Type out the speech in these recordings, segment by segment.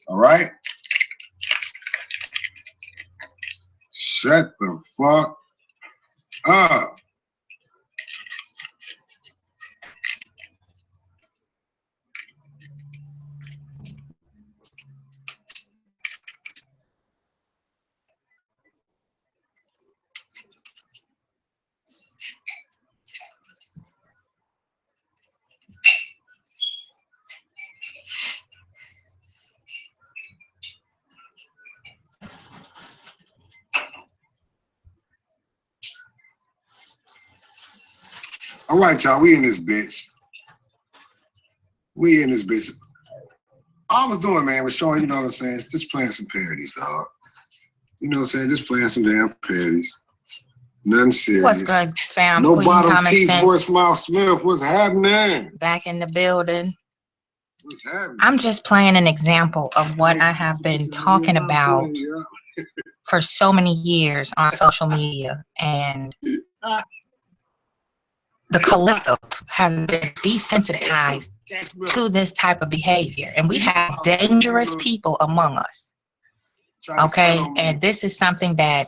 All right? Shut the fuck up. All right, y'all, we in this bitch. We in this bitch. All I was doing, man, was showing, you know what I'm saying, just playing some parodies, dog. You know what I'm saying, just playing some damn parodies. Nothing serious. What's good, fam? No Queen bottom Comic teeth, Sense. voice, mouth, Smith. What's happening? Back in the building. What's happening? I'm just playing an example of what I have been talking about for so many years on social media, and the collective has been desensitized to this type of behavior, and we have dangerous people among us. Okay, and this is something that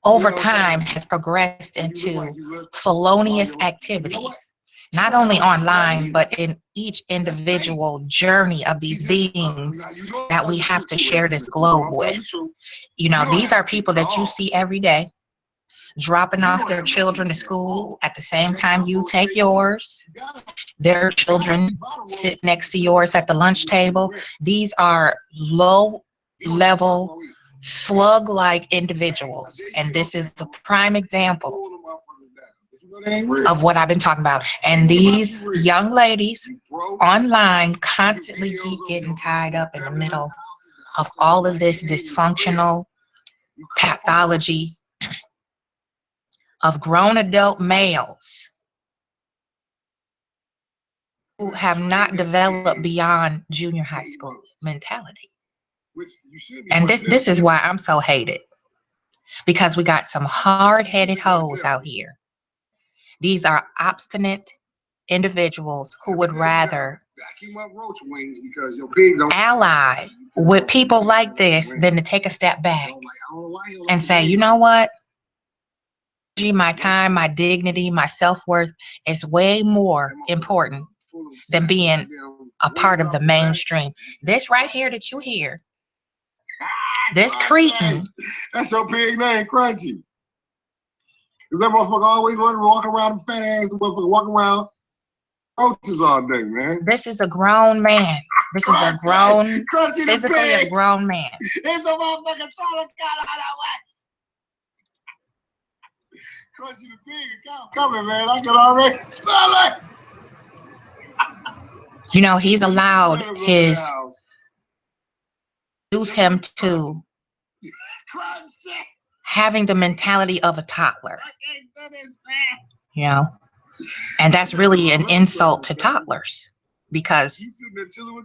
over time has progressed into felonious activities, not only online, but in each individual journey of these beings that we have to share this globe with. You know, these are people that you see every day, dropping off their children to school at the same time you take yours. Their children sit next to yours at the lunch table. These are low-level, slug-like individuals, and this is the prime example of what I've been talking about. And these young ladies online constantly keep getting tied up in the middle of all of this dysfunctional pathology of grown adult males who have not developed beyond junior high school mentality. And this is why I'm so hated, because we got some hard-headed hoes out here. These are obstinate individuals who would rather ally with people like this than to take a step back and say, you know what? My time, my dignity, my self-worth is way more important than being a part of the mainstream. This right here that you hear, this cretin. That's your pig name, Crunchy. Because that motherfucker always want to walk around, fat ass, the motherfucker walk around roaches all day, man. This is a grown man. This is a grown, physically a grown man. It's a motherfucker trying to cut out that way. Crunchy the pig account coming, man. I can already smell it. You know, he's allowed his, use him to having the mentality of a toddler. You know, and that's really an insult to toddlers, because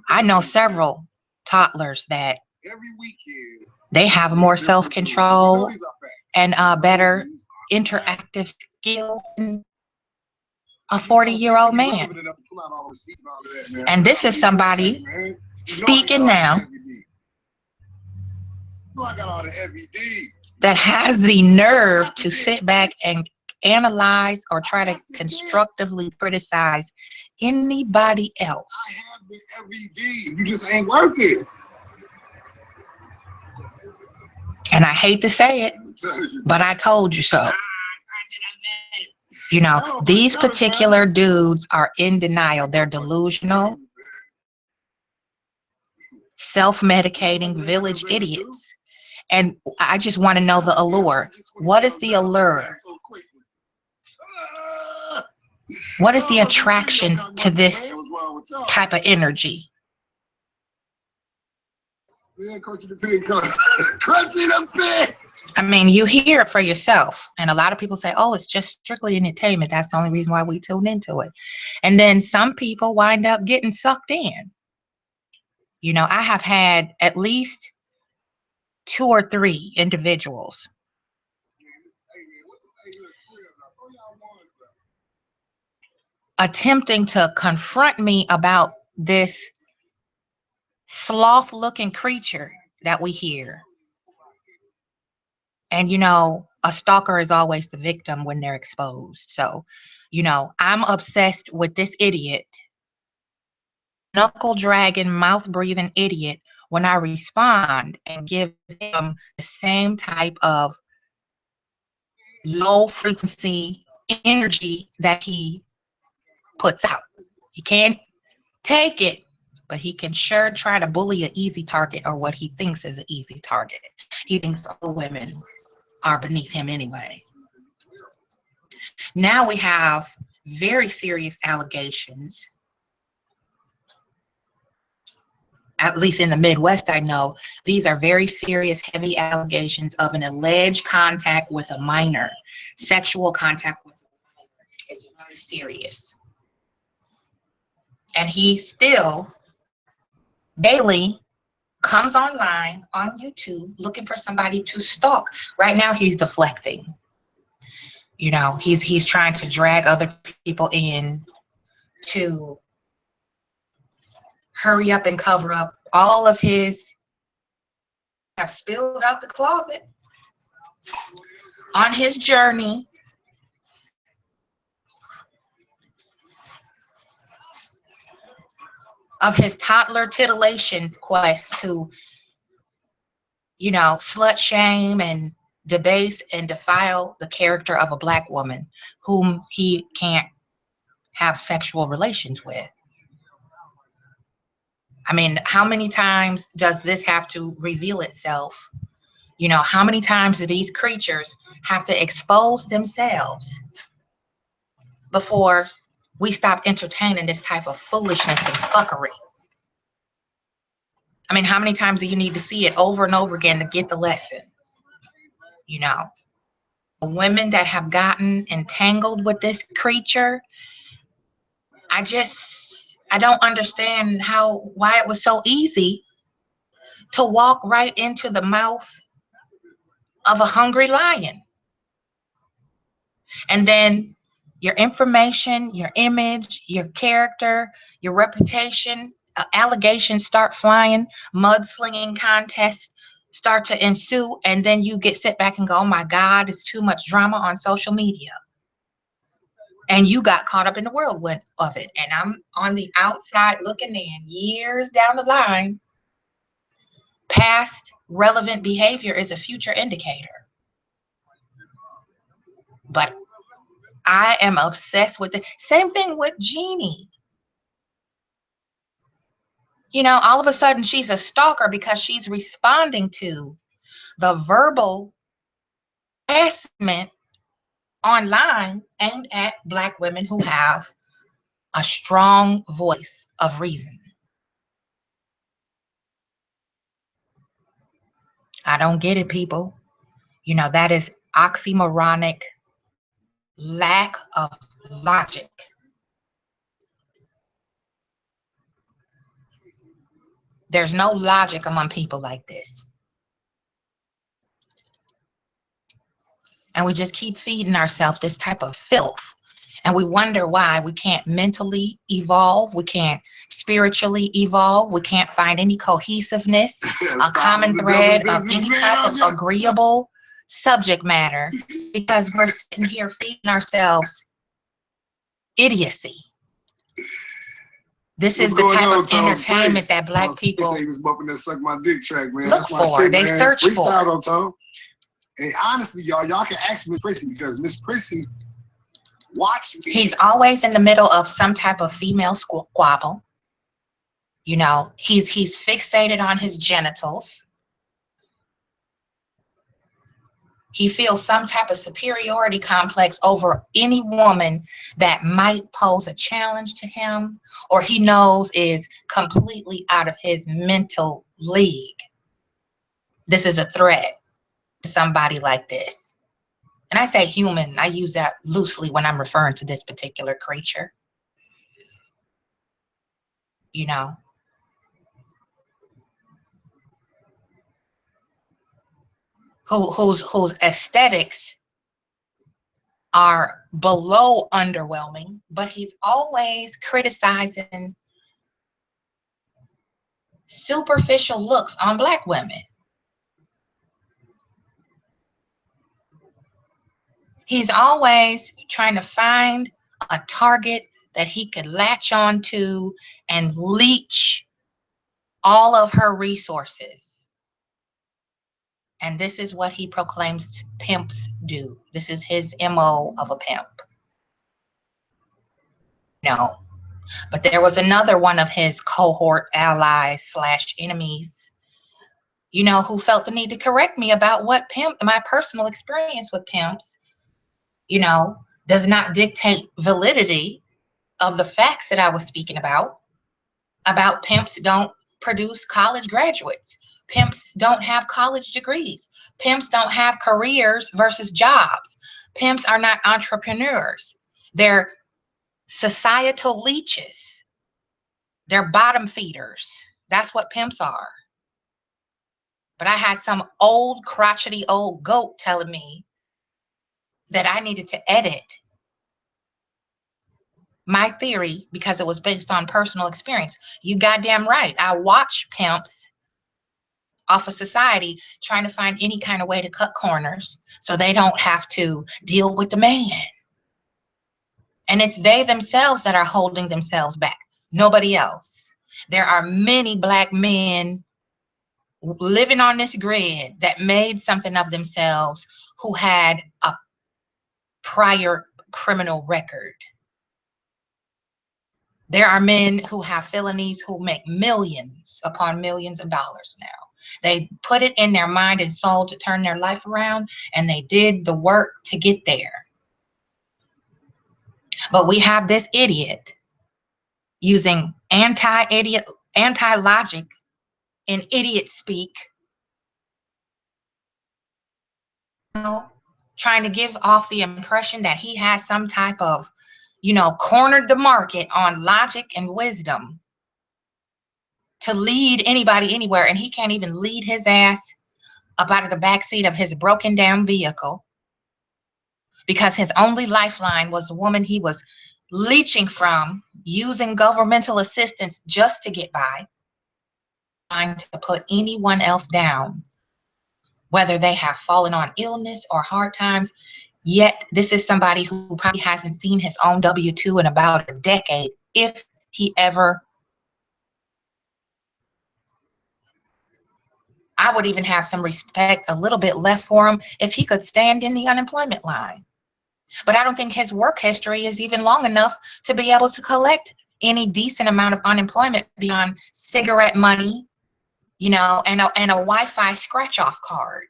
I know several toddlers that they have more self-control and better interactive skills than a 40-year-old man. And this is somebody speaking now that has the nerve to sit back and analyze or try to constructively criticize anybody else. I have the FED. You just ain't worth it. And I hate to say it, but I told you so. You know, these particular dudes are in denial. They're delusional, self-medicating village idiots. And I just want to know the allure. What is the allure? What is the attraction to this type of energy? Crunchy the pig. I mean, you hear it for yourself. And a lot of people say, oh, it's just strictly entertainment. That's the only reason why we tune into it. And then some people wind up getting sucked in. You know, I have had at least 2 or 3 individuals attempting to confront me about this sloth looking creature that we hear. And, you know, a stalker is always the victim when they're exposed. So, you know, I'm obsessed with this idiot, knuckle dragging, mouth breathing idiot when I respond and give him the same type of low frequency energy that he puts out. He can't take it, but he can sure try to bully an easy target, or what he thinks is an easy target. He thinks all women are beneath him anyway. Now we have very serious allegations, at least in the Midwest. I know these are very serious, heavy allegations of an alleged contact with a minor. Sexual contact with a minor is very serious. And he still daily comes online on YouTube looking for somebody to stalk. Right now he's deflecting. You know, he's trying to drag other people in to hurry up and cover up all of his have spilled out the closet on his journey of his toddler titillation quest to, you know, slut shame and debase and defile the character of a Black woman whom he can't have sexual relations with. I mean, how many times does this have to reveal itself? You know, how many times do these creatures have to expose themselves before we stop entertaining this type of foolishness and fuckery? I mean, how many times do you need to see it over and over again to get the lesson? You know, the women that have gotten entangled with this creature, I don't understand why it was so easy to walk right into the mouth of a hungry lion. And then your information, your image, your character, your reputation, allegations start flying, mudslinging contests start to ensue, and then you sit back and go, oh my God, it's too much drama on social media. And you got caught up in the whirlwind of it. And I'm on the outside looking in, years down the line. Past relevant behavior is a future indicator. But I am obsessed with it. Same thing with Jeannie. You know, all of a sudden she's a stalker because she's responding to the verbal harassment online aimed at Black women who have a strong voice of reason. I don't get it, people. You know, that is oxymoronic lack of logic. There's no logic among people like this. And we just keep feeding ourselves this type of filth. And we wonder why we can't mentally evolve. We can't spiritually evolve. We can't find any cohesiveness, a common thread of any type of agreeable subject matter, because we're sitting here feeding ourselves idiocy. This is the type of entertainment that Black people he was bumping that Suck My Dick track, man. look for. They search for. Freestyle on Tom. And honestly, y'all can ask Miss Prissy, because Miss Prissy watched me. He's always in the middle of some type of female squabble. You know, he's fixated on his genitals. He feels some type of superiority complex over any woman that might pose a challenge to him, or he knows is completely out of his mental league. This is a threat to somebody like this. And I say human, I use that loosely when I'm referring to this particular creature. You know, whose aesthetics are below underwhelming, but he's always criticizing superficial looks on Black women. He's always trying to find a target that he could latch on to and leech all of her resources. And this is what he proclaims pimps do. This is his MO of a pimp. No. But there was another one of his cohort allies slash enemies, who felt the need to correct me about what my personal experience with pimps, does not dictate validity of the facts that I was speaking about pimps don't produce college graduates. Pimps don't have college degrees. Pimps don't have careers versus jobs. Pimps are not entrepreneurs. They're societal leeches. They're bottom feeders. That's what pimps are. But I had some old crotchety old goat telling me that I needed to edit my theory because it was based on personal experience. You goddamn right. I watch pimps off of society trying to find any kind of way to cut corners so they don't have to deal with the man. And it's they themselves that are holding themselves back, nobody else. There are many Black men living on this grid that made something of themselves who had a prior criminal record. There are men who have felonies who make millions upon millions of dollars now. They put it in their mind and soul to turn their life around, and they did the work to get there. But we have this idiot using anti-logic in idiot speak, trying to give off the impression that he has some type of, cornered the market on logic and wisdom to lead anybody anywhere, and he can't even lead his ass up out of the backseat of his broken down vehicle because his only lifeline was the woman he was leeching from, using governmental assistance just to get by, trying to put anyone else down, whether they have fallen on illness or hard times. Yet this is somebody who probably hasn't seen his own W-2 in about a decade, if he ever. I would even have some respect, a little bit left for him, if he could stand in the unemployment line. But I don't think his work history is even long enough to be able to collect any decent amount of unemployment beyond cigarette money, and a Wi-Fi scratch-off card.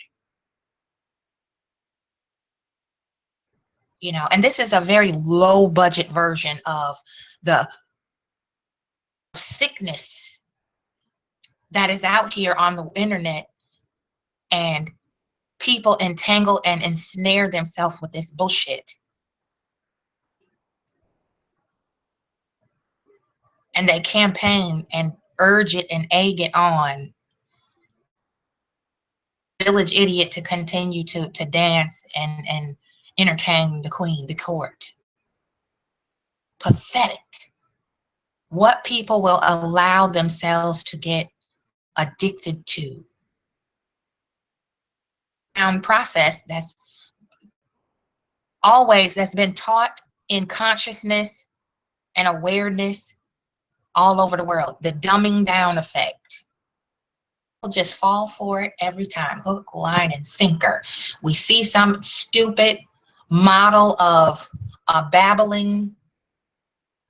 And this is a very low budget version of the sickness that is out here on the internet, and people entangle and ensnare themselves with this bullshit. And they campaign and urge it and egg it on village idiot to continue to dance and entertain the queen, the court. Pathetic. What people will allow themselves to get addicted to. Process that's been taught in consciousness and awareness all over the world. The dumbing down effect. People just fall for it every time, hook, line, and sinker. We see some stupid model of a babbling,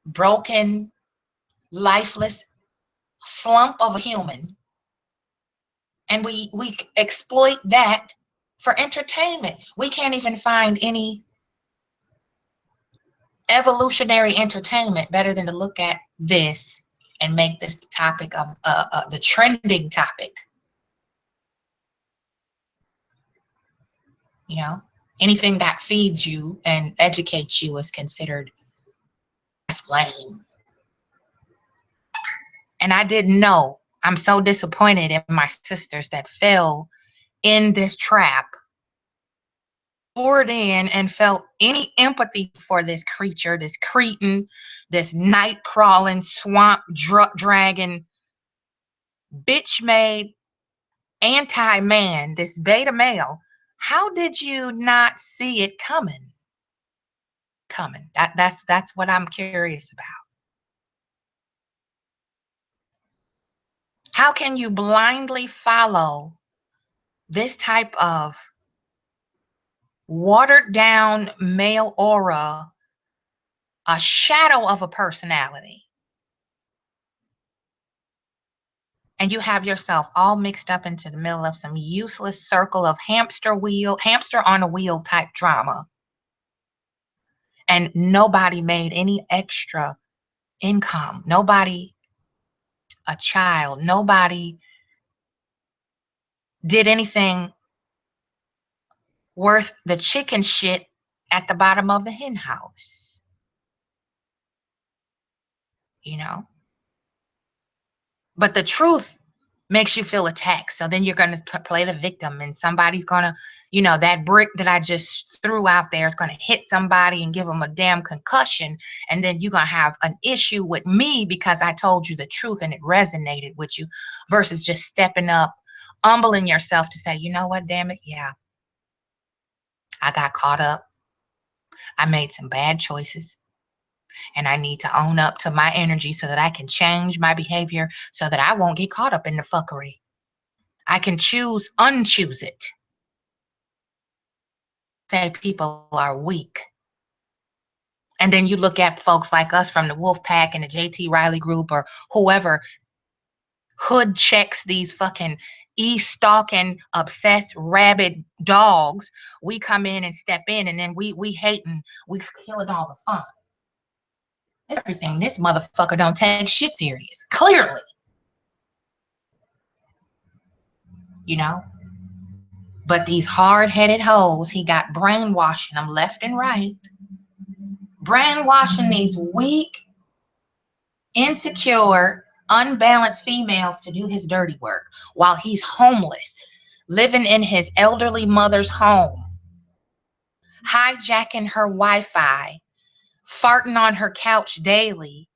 broken, lifeless slump of a human, and we exploit that for entertainment. We can't even find any evolutionary entertainment better than to look at this and make this the topic of the trending topic. Anything that feeds you and educates you is considered lame. And I didn't know. I'm so disappointed in my sisters that fell in this trap, poured in and felt any empathy for this creature, this cretin, this night crawling swamp dragon bitch made anti-man, this beta male, how did you not see it coming? That's what I'm curious about. How can you blindly follow this type of watered down male aura, a shadow of a personality, and you have yourself all mixed up into the middle of some useless circle of hamster on a wheel type drama, and nobody made any extra income, nobody, a child, nobody did anything worth the chicken shit at the bottom of the hen house, you know? But the truth makes you feel attacked. So then you're going to play the victim, and somebody's going to, that brick that I just threw out there is going to hit somebody and give them a damn concussion. And then you're going to have an issue with me because I told you the truth and it resonated with you, versus just stepping up, humbling yourself to say, you know what, damn it, yeah, I got caught up. I made some bad choices. And I need to own up to my energy so that I can change my behavior so that I won't get caught up in the fuckery. I can unchoose it. Say people are weak. And then you look at folks like us from the Wolf Pack and the JT Riley group or whoever hood checks these fucking e-stalking, obsessed, rabid dogs. We come in and step in, and then we hating, we killing all the fun. Everything. This motherfucker don't take shit serious. Clearly. But these hard-headed hoes, he got brainwashing them left and right. Brainwashing these weak, insecure, unbalanced females to do his dirty work while he's homeless, living in his elderly mother's home, hijacking her Wi-Fi, farting on her couch daily,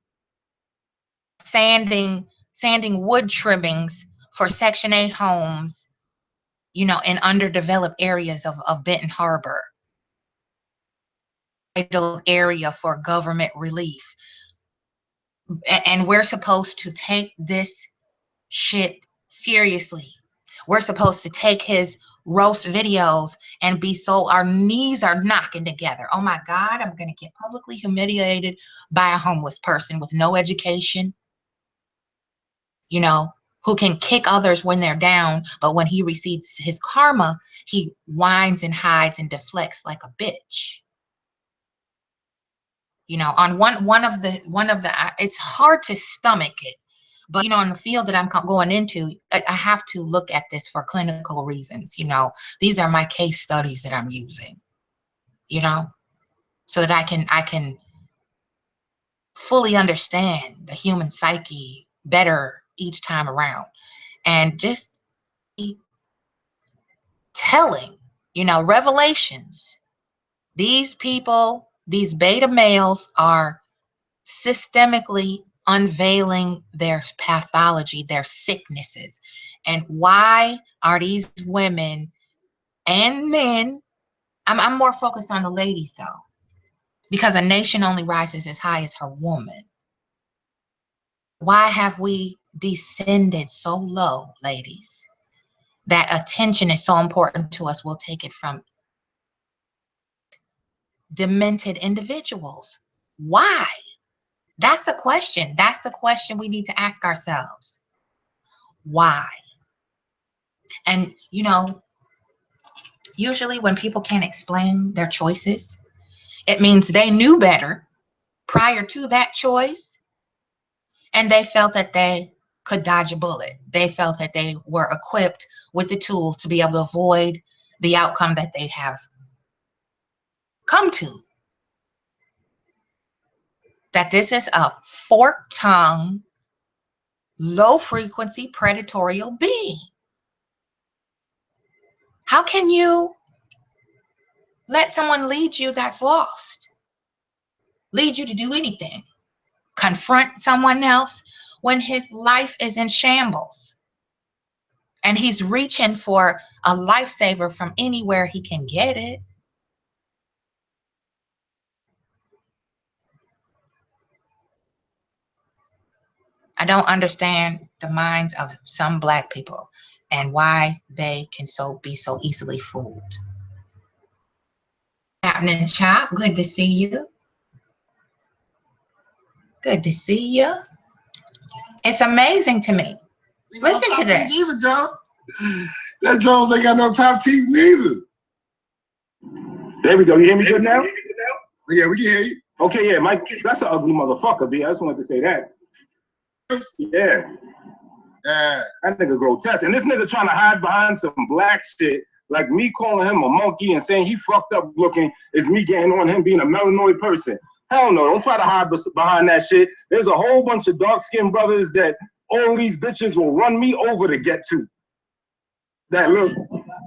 sanding wood trimmings for Section 8 homes, in underdeveloped areas of Benton Harbor. Vital area for government relief. And we're supposed to take this shit seriously. We're supposed to take his roast videos and be so, our knees are knocking together. Oh my God, I'm going to get publicly humiliated by a homeless person with no education, who can kick others when they're down, but when he receives his karma, he whines and hides and deflects like a bitch. On one of the it's hard to stomach it, but in the field that I'm going into, I have to look at this for clinical reasons. These are my case studies that I'm using, so that I can fully understand the human psyche better each time around, and just telling, revelations. These people, these beta males, are systemically unveiling their pathology, their sicknesses. And why are these women and men, I'm more focused on the ladies though, because a nation only rises as high as her woman. Why have we descended so low, ladies, that attention is so important to us? We'll take it from demented individuals. Why? That's the question. That's the question we need to ask ourselves. Why? And, usually when people can't explain their choices, it means they knew better prior to that choice, and they felt that they could dodge a bullet. They felt that they were equipped with the tools to be able to avoid the outcome that they have come to. That this is a fork-tongued, low-frequency, predatory being. How can you let someone lead you that's lost? Lead you to do anything? Confront someone else when his life is in shambles? And he's reaching for a lifesaver from anywhere he can get it. I don't understand the minds of some Black people and why they can be so easily fooled. Happening, Chop. Good to see you. Good to see you. It's amazing to me. Listen to this. Neither, Joe. That Jones ain't got no top teeth neither. There we go. You hear me good now? Yeah, we can hear you. Okay, yeah, Mike, that's an ugly motherfucker, B. I just wanted to say that. Yeah. That nigga grotesque. And this nigga trying to hide behind some black shit, like me calling him a monkey and saying he fucked up looking is me getting on him being a melanoid person. Hell no, don't try to hide behind that shit. There's a whole bunch of dark-skinned brothers that all these bitches will run me over to get to. That look,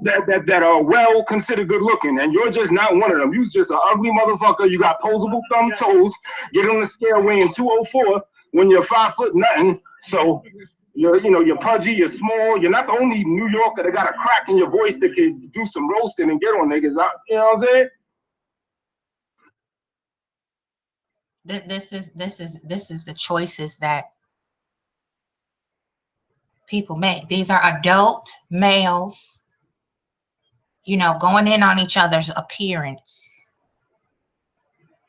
that are well considered good looking, and you're just not one of them. You's just an ugly motherfucker. You got posable thumb toes. Get on the scale weighing 204 when you're 5 foot nothing. So you're pudgy, you're small. You're not the only New Yorker that got a crack in your voice that can do some roasting and get on niggas. You know what I'm saying? This is the choices that people make. These are adult males, going in on each other's appearance,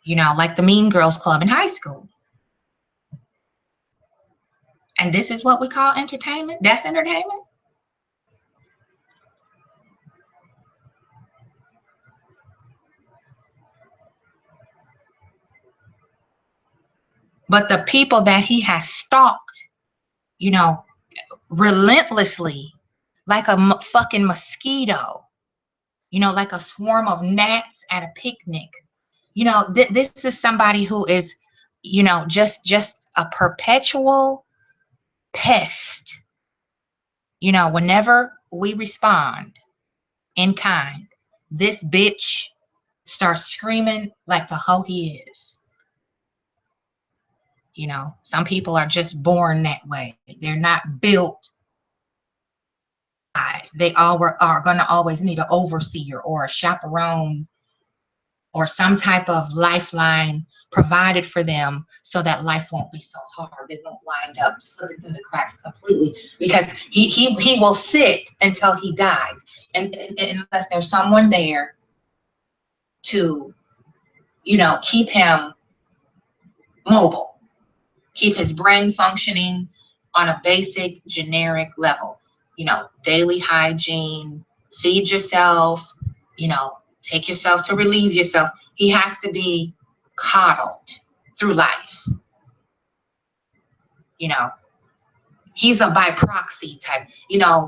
like the Mean Girls Club in high school. And this is what we call entertainment? That's entertainment? But the people that he has stalked, relentlessly, like a fucking mosquito, like a swarm of gnats at a picnic. This is somebody who is, just a perpetual pest. Whenever we respond in kind, this bitch starts screaming like the hoe he is. Some people are just born that way. They're not built. They are going to always need an overseer or a chaperone or some type of lifeline provided for them so that life won't be so hard. They won't wind up slipping through the cracks completely, because he will sit until he dies. And unless there's someone there to, keep him mobile, keep his brain functioning on a basic generic level, daily hygiene, feed yourself, take yourself to relieve yourself. He has to be coddled through life. He's a by proxy type.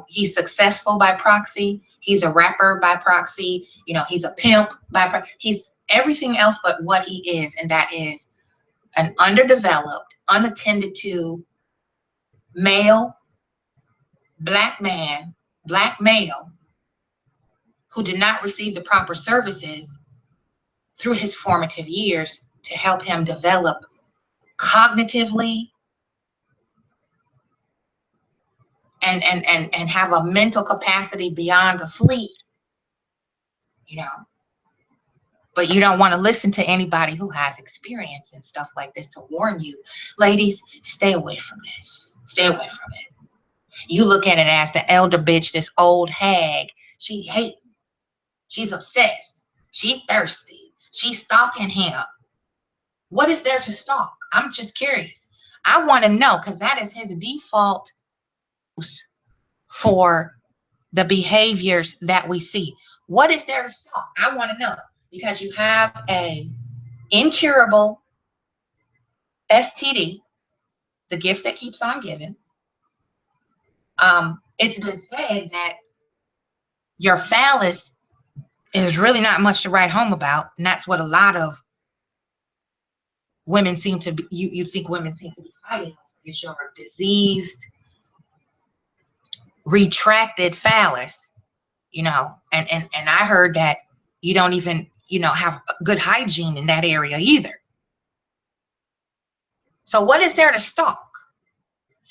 He's successful by proxy. He's a rapper by proxy. He's a pimp by proxy. He's everything else but what he is, and that is an underdeveloped, unattended to male, black man, black male, who did not receive the proper services through his formative years to help him develop cognitively and have a mental capacity beyond a fleet, But you don't want to listen to anybody who has experience and stuff like this to warn you. Ladies, stay away from this. Stay away from it. You look at it as the elder bitch, this old hag. She hates. She's obsessed. She's thirsty. She's stalking him. What is there to stalk? I'm just curious. I want to know, because that is his default for the behaviors that we see. What is there to stalk? I want to know, because you have a incurable STD, the gift that keeps on giving. It's been said that your phallus is really not much to write home about, and that's what a lot of women seem to be. You think women seem to be fighting is your diseased, retracted phallus, and I heard that you don't even have good hygiene in that area either. So what is there to stalk?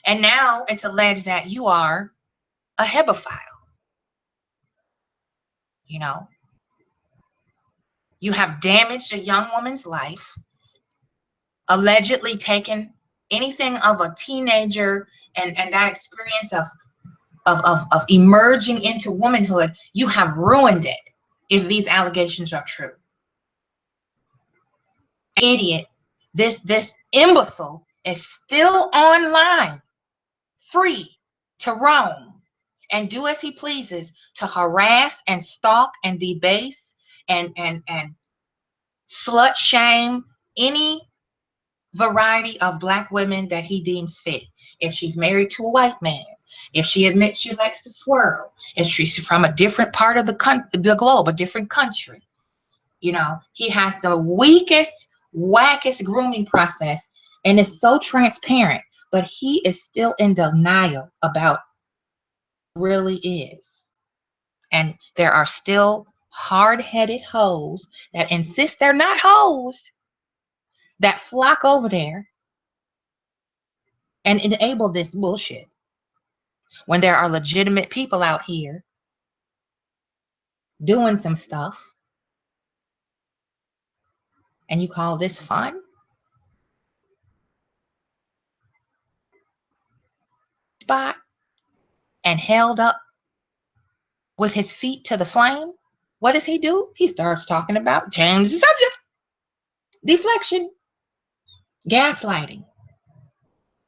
And now it's alleged that you are a hebephile. You know, you have damaged a young woman's life, allegedly taken anything of a teenager and that experience of emerging into womanhood. You have ruined it if these allegations are true. Idiot, this imbecile is still online, free to roam and do as he pleases, to harass and stalk and debase and slut shame any variety of Black women that he deems fit. If she's married to a white man, if she admits she likes to twirl, if she's from a different part of the globe, a different country, you know, he has the weakest, wackest grooming process, and it's so transparent, but he is still in denial about what it really is. And there are still hard-headed hoes that insist they're not hoes that flock over there and enable this bullshit when there are legitimate people out here doing some stuff, and you call this fun? Spot and held up with his feet to the flame. What does he do? He starts talking about change the subject, deflection, gaslighting.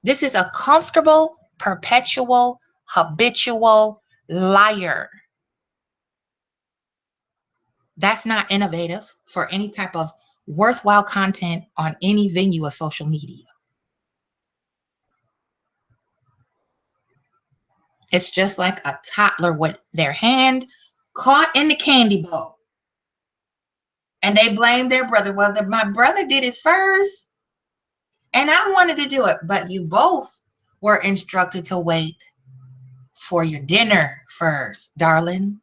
This is a comfortable, perpetual, habitual liar. That's not innovative for any type of worthwhile content on any venue of social media. It's just like a toddler with their hand caught in the candy bowl. And they blame their brother. Well, my brother did it first, and I wanted to do it. But you both were instructed to wait for your dinner first, darling.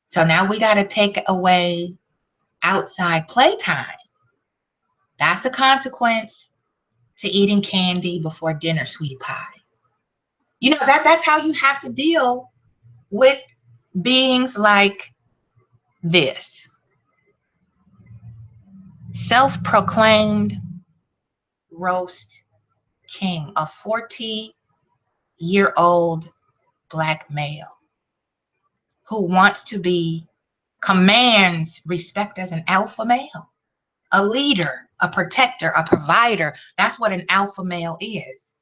So now we got to take away outside playtime. That's the consequence to eating candy before dinner, sweetie pie. You know, that's how you have to deal with beings like this. Self-proclaimed roast king, a 40-year-old Black male who wants to commands respect as an alpha male, a leader, a protector, a provider. That's what an alpha male is.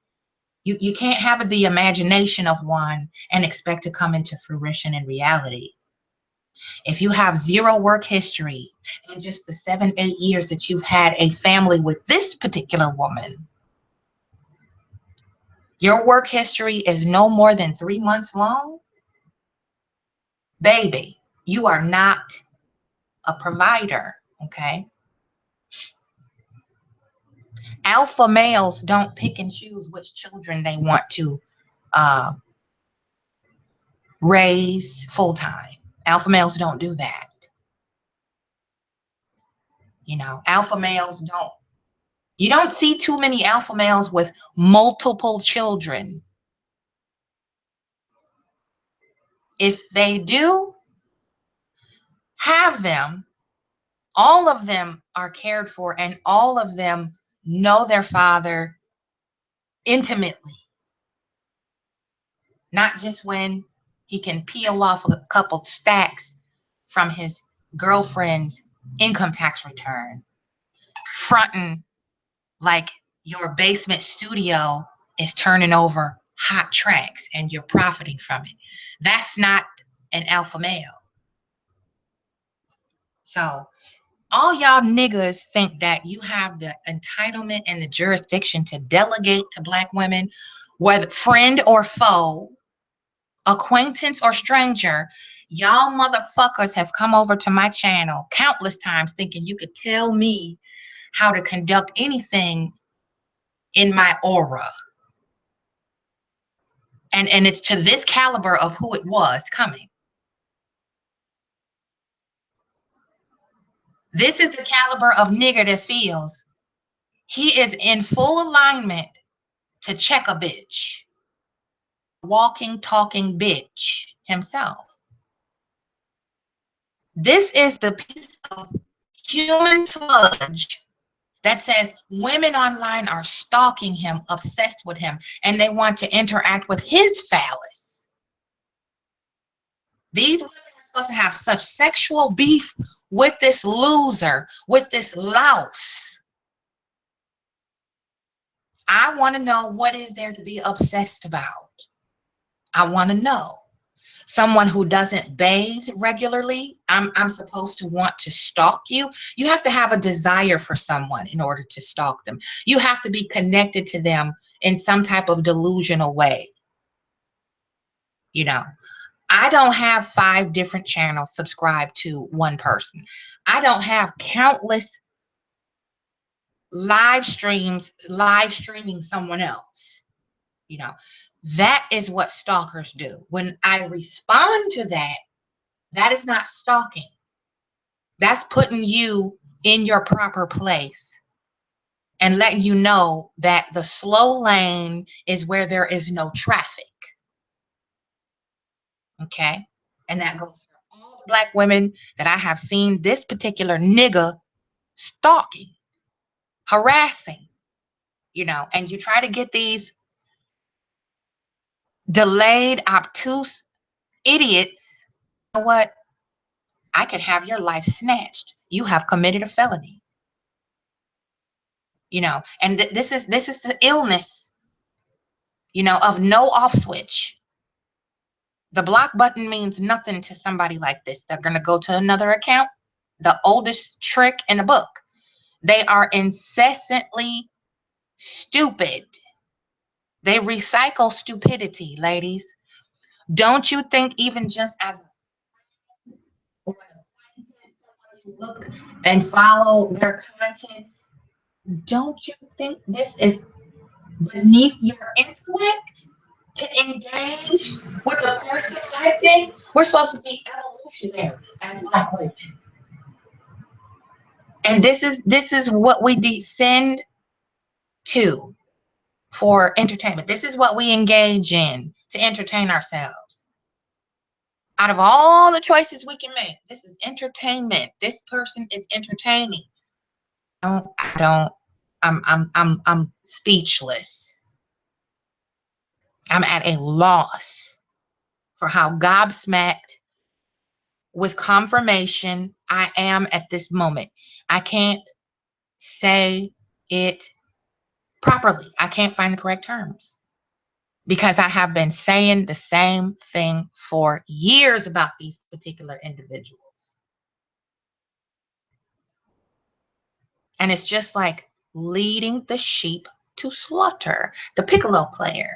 You can't have the imagination of one and expect to come into fruition in reality. If you have zero work history in just the 7-8 years that you've had a family with this particular woman, your work history is no more than 3 months long, baby, you are not a provider, okay? Alpha males don't pick and choose which children they want to raise full-time. Alpha males don't do that. You know, alpha males you don't see too many alpha males with multiple children. If they do have them, all of them are cared for and all of them know their father intimately. Not just when he can peel off a couple stacks from his girlfriend's income tax return, fronting like your basement studio is turning over hot tracks and you're profiting from it. That's not an alpha male. So all y'all niggas think that you have the entitlement and the jurisdiction to delegate to Black women, whether friend or foe, acquaintance or stranger. Y'all motherfuckers have come over to my channel countless times thinking you could tell me how to conduct anything in my aura. And it's to this caliber of who it was coming. This is the caliber of nigger that feels he is in full alignment to check a bitch. walking, talking bitch himself. This is the piece of human sludge that says women online are stalking him, obsessed with him, and they want to interact with his phallus. These women are supposed to have such sexual beef with this loser, with this louse. I want to know, what is there to be obsessed about? I want to know. Someone who doesn't bathe regularly, I'm supposed to want to stalk you. You have to have a desire for someone in order to stalk them. You have to be connected to them in some type of delusional way. You know, I don't have 5 different channels subscribed to one person. I don't have countless live streams, live streaming someone else. You know, that is what stalkers do. When I respond to that, that is not stalking. That's putting you in your proper place and letting you know that the slow lane is where there is no traffic. Okay? And that goes for all the Black women that I have seen this particular nigga stalking, harassing, and you try to get these delayed, obtuse idiots. You know what? I could have your life snatched. You have committed a felony. And this is the illness, of no off switch. The block button means nothing to somebody like this. They're going to go to another account. The oldest trick in the book. They are incessantly stupid. They recycle stupidity, ladies. Don't you think, even just as a look and follow their content, don't you think this is beneath your intellect to engage with a person like this? We're supposed to be evolutionary as Black women, and this is what we descend to for entertainment. This is what we engage in to entertain ourselves. Out of all the choices we can make, this is entertainment. This person is entertaining. I'm speechless. I'm at a loss for how gobsmacked with confirmation I am at this moment. I can't say it properly. I can't find the correct terms because I have been saying the same thing for years about these particular individuals. And it's just like leading the sheep to slaughter. The piccolo player.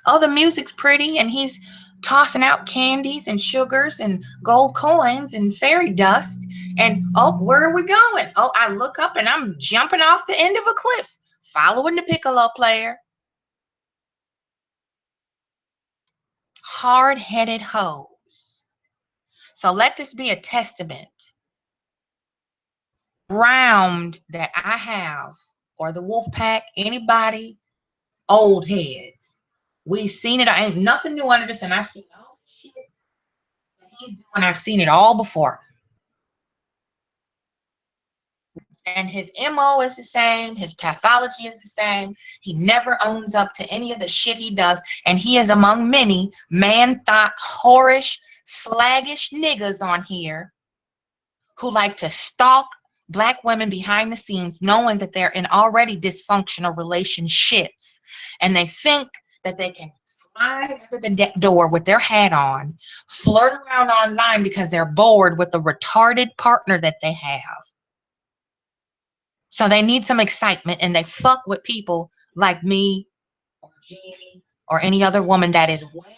Oh, the music's pretty, and he's tossing out candies and sugars and gold coins and fairy dust. And oh, where are we going? Oh, I look up and I'm jumping off the end of a cliff, following the piccolo player. Hard-headed hoes. So let this be a testament. Round that I have, or the wolf pack, anybody, old heads. We've seen it. I ain't nothing new under the sun. I've seen all the shit that he's doing. I've seen it all before. And his MO is the same. His pathology is the same. He never owns up to any of the shit he does. And he is among many man-thought, whorish, slaggish niggas on here who like to stalk Black women behind the scenes, knowing that they're in already dysfunctional relationships. And they think that they can fly over the door with their hat on, flirt around online because they're bored with the retarded partner that they have. So they need some excitement, and they fuck with people like me or Jeannie or any other woman that is way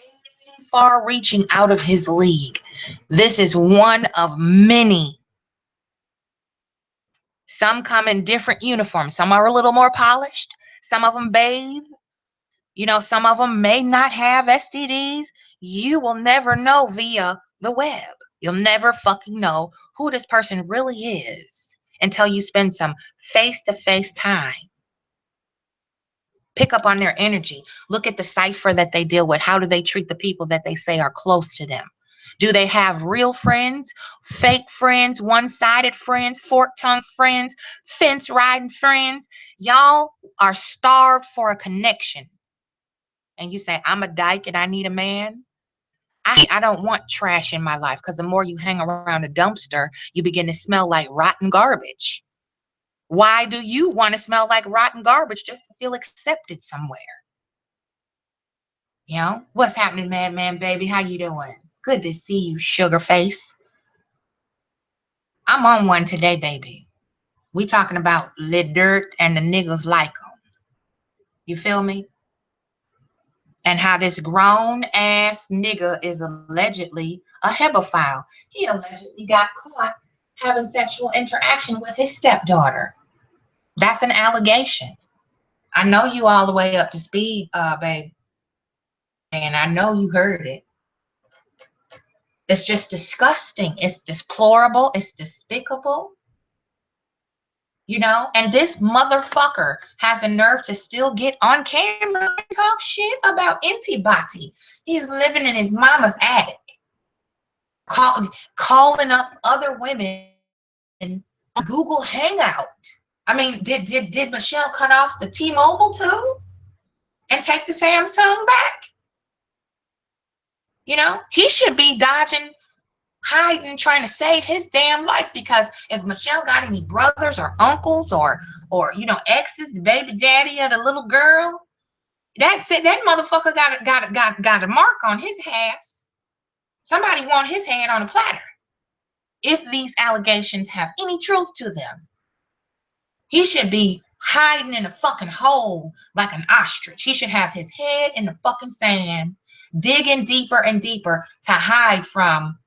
far reaching out of his league. This is one of many. Some come in different uniforms. Some are a little more polished. Some of them bathe. Some of them may not have STDs. You will never know via the web. You'll never fucking know who this person really is until you spend some face-to-face time. Pick up on their energy. Look at the cipher that they deal with. How do they treat the people that they say are close to them? Do they have real friends, fake friends, one-sided friends, fork-tongued friends, fence-riding friends? Y'all are starved for a connection. And you say, I'm a dyke and I need a man. I don't want trash in my life, because the more you hang around a dumpster, you begin to smell like rotten garbage. Why do you want to smell like rotten garbage just to feel accepted somewhere? You know, what's happening, madman baby? How you doing? Good to see you, sugar face. I'm on one today, baby. We talking about lit dirt and the niggas like them. You feel me? And how this grown ass nigga is allegedly a hebephile. He allegedly got caught having sexual interaction with his stepdaughter. That's an allegation. I know you all the way up to speed, babe. And I know you heard it. It's just disgusting. It's deplorable. It's despicable. You know, and this motherfucker has the nerve to still get on camera and talk shit about empty body. He's living in his mama's attic, calling up other women on Google Hangout. I mean, did Michelle cut off the T-Mobile too and take the Samsung back? You know, he should be dodging, hiding, trying to save his damn life, because if Michelle got any brothers or uncles or you know, exes, the baby daddy of the little girl, that's it. That motherfucker got a mark on his ass. Somebody want his head on a platter if these allegations have any truth to them. He should be hiding in a fucking hole like an ostrich. He should have his head in the fucking sand, digging deeper and deeper to hide from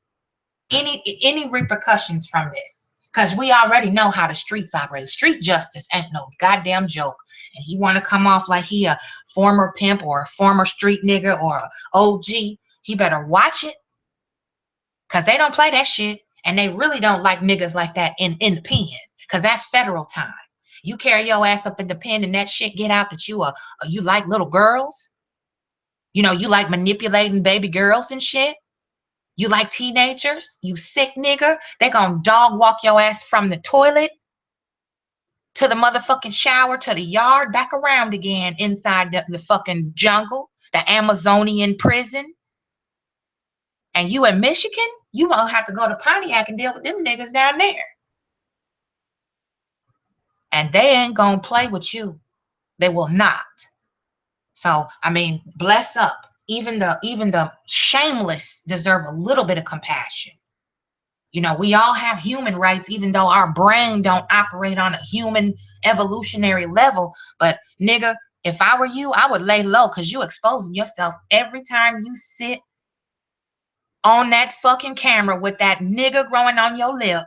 any repercussions from this, because we already know how the streets operate. Street justice ain't no goddamn joke. And he want to come off like he a former pimp or a former street nigga or a OG, he better watch it, because they don't play that shit, and they really don't like niggas like that in the pen, because that's federal time. You carry your ass up in the pen and that shit get out that you like little girls, you know, you like manipulating baby girls and shit. You like teenagers? You sick nigga? They gonna dog walk your ass from the toilet to the motherfucking shower to the yard, back around again inside the fucking jungle, the Amazonian prison. And you in Michigan? You gonna have to go to Pontiac and deal with them niggas down there. And they ain't gonna play with you. They will not. So, I mean, bless up. Even the shameless deserve a little bit of compassion. You know, we all have human rights, even though our brain don't operate on a human evolutionary level. But nigga, if I were you, I would lay low, because you exposing yourself every time you sit on that fucking camera with that nigga growing on your lip.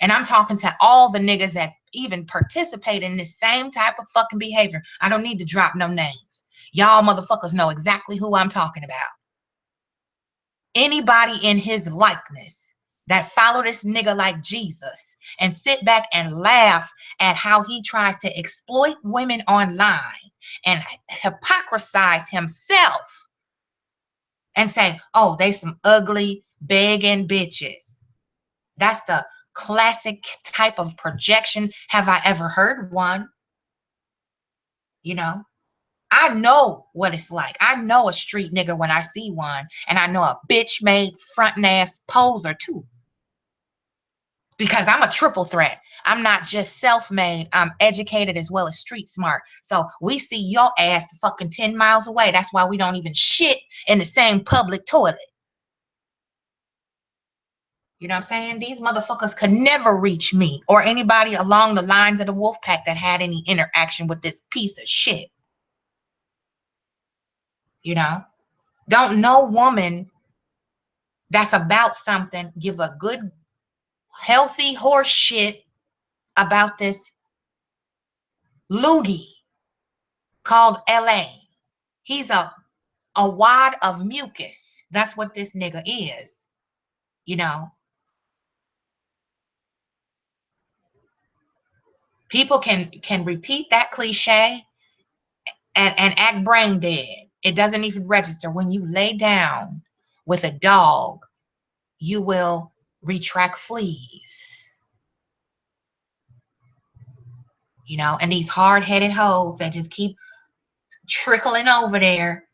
And I'm talking to all the niggas that even participate in this same type of fucking behavior. I don't need to drop no names. Y'all motherfuckers know exactly who I'm talking about. Anybody in his likeness that follow this nigga like Jesus and sit back and laugh at how he tries to exploit women online and hypocrisize himself and say, oh, they some ugly, begging bitches. That's the classic type of projection. Have I ever heard one? You know, I know what it's like. I know a street nigga when I see one, and I know a bitch made frontin' ass poser too. Because I'm a triple threat. I'm not just self-made. I'm educated as well as street smart. So we see your ass fucking 10 miles away. That's why we don't even shit in the same public toilet. You know what I'm saying? These motherfuckers could never reach me or anybody along the lines of the wolf pack that had any interaction with this piece of shit. You know? Don't no woman that's about something give a good, healthy horse shit about this loogie called LA. He's a wad of mucus. That's what this nigga is. You know? People can repeat that cliche and act brain dead. It doesn't even register. When you lay down with a dog, you will retract fleas. You know, and these hard-headed hoes that just keep trickling over there.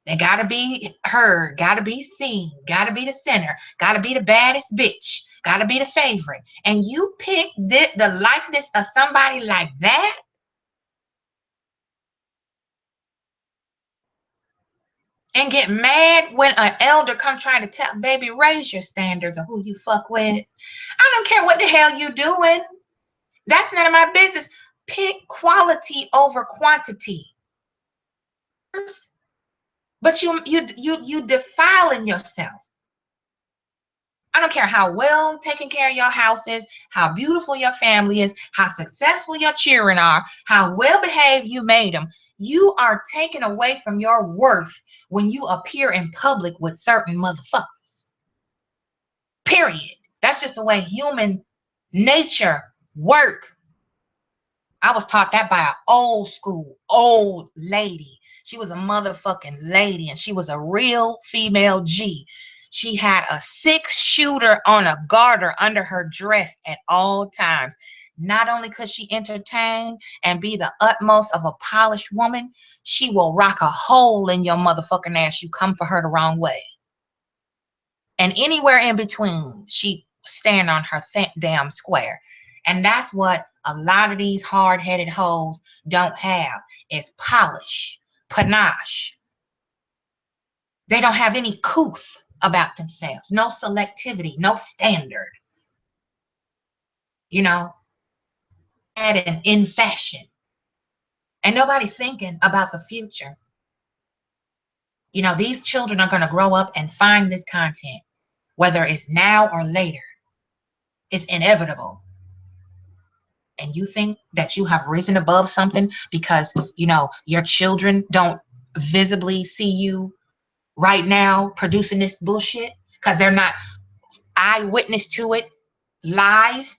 They gotta be heard, gotta be seen, gotta be the center, gotta be the baddest bitch, gotta be the favorite. And you pick the likeness of somebody like that? And get mad when an elder come try to tell, baby, raise your standards of who you fuck with. I don't care what the hell you doing. That's none of my business. Pick quality over quantity. But you defiling yourself. I don't care how well taken care of your house is, how beautiful your family is, how successful your children are, how well behaved you made them. You are taken away from your worth when you appear in public with certain motherfuckers. Period. That's just the way human nature work. I was taught that by an old school, old lady. She was a motherfucking lady, and she was a real female G. She had a 6-shooter on a garter under her dress at all times. Not only could she entertain and be the utmost of a polished woman, she will rock a hole in your motherfucking ass. You come for her the wrong way. And anywhere in between, she stand on her damn square. And that's what a lot of these hard-headed hoes don't have, is polish, panache. They don't have any couth about themselves, no selectivity, no standard. You know, and in fashion. And nobody thinking about the future. You know, these children are going to grow up and find this content, whether it's now or later. It's inevitable. And you think that you have risen above something because, you know, your children don't visibly see you right now producing this bullshit because they're not eyewitness to it live.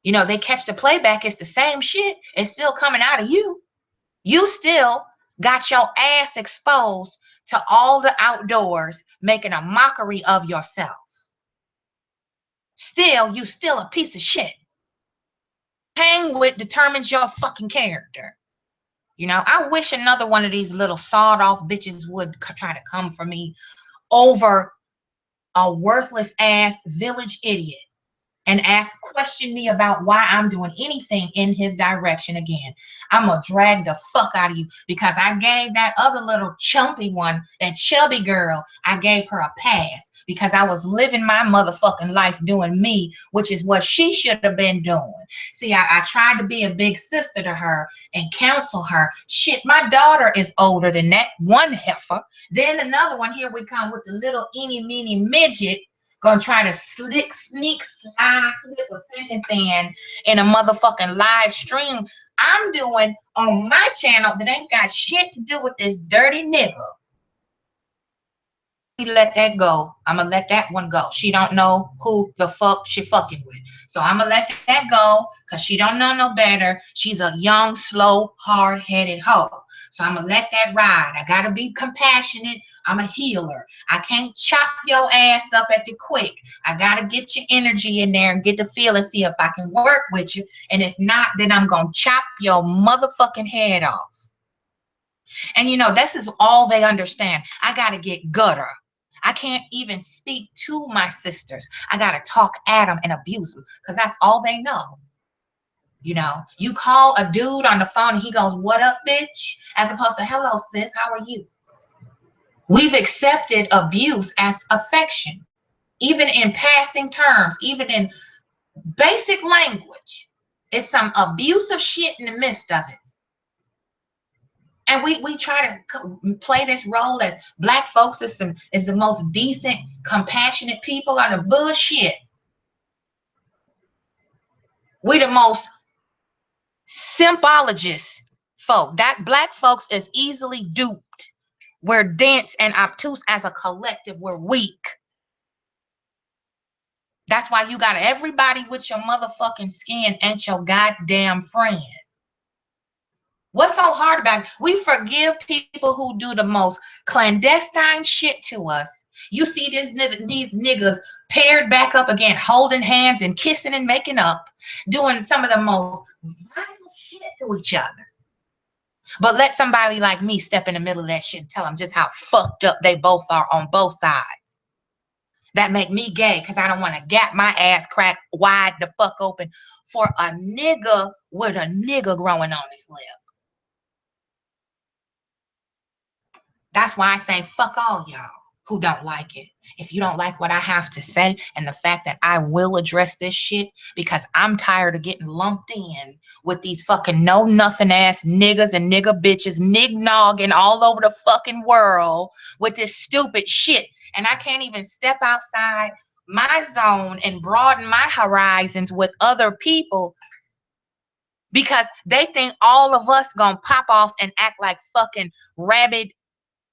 You know, they catch the playback. It's the same shit. It's still coming out of you. You still got your ass exposed to all the outdoors, making a mockery of yourself. Still, you still a piece of shit. Hang with determines your fucking character. You know, I wish another one of these little sawed-off bitches would try to come for me over a worthless-ass village idiot and question me about why I'm doing anything in his direction again. I'm gonna drag the fuck out of you because I gave that other little chumpy one, that chubby girl, I gave her a pass because I was living my motherfucking life doing me, which is what she should have been doing. See, I tried to be a big sister to her and counsel her. Shit, my daughter is older than that one heifer. Then another one, here we come with the little eeny meeny midget gonna try to sneak slide slip a sentence in a motherfucking live stream I'm doing on my channel that ain't got shit to do with this dirty nigga. Let that go. I'm gonna let that one go. She don't know who the fuck she fucking with. So I'm gonna let that go because she don't know no better. She's a young, slow, hard-headed hoe. So I'm gonna let that ride. I gotta be compassionate. I'm a healer. I can't chop your ass up at the quick. I gotta get your energy in there and get the feel and see if I can work with you. And if not, then I'm gonna chop your motherfucking head off. And you know, this is all they understand. I gotta get gutter. I can't even speak to my sisters. I gotta talk at them and abuse them because that's all they know. You know, you call a dude on the phone and he goes, "What up, bitch?" As opposed to, "Hello, sis, how are you?" We've accepted abuse as affection, even in passing terms, even in basic language. It's some abusive shit in the midst of it. And we try to play this role as black folks is the most decent, compassionate people on the bullshit. We the most symbologists folk. That black folks is easily duped. We're dense and obtuse as a collective. We're weak. That's why you got everybody with your motherfucking skin ain't your goddamn friend. What's so hard about it? We forgive people who do the most clandestine shit to us. You see these niggas paired back up again, holding hands and kissing and making up, doing some of the most vital shit to each other. But let somebody like me step in the middle of that shit and tell them just how fucked up they both are on both sides. That make me gay because I don't want to gap my ass crack wide the fuck open for a nigga with a nigga growing on his lip. That's why I say fuck all y'all who don't like it. If you don't like what I have to say and the fact that I will address this shit because I'm tired of getting lumped in with these fucking know nothing ass niggas and nigga bitches nig-nogging all over the fucking world with this stupid shit. And I can't even step outside my zone and broaden my horizons with other people because they think all of us gonna pop off and act like fucking rabid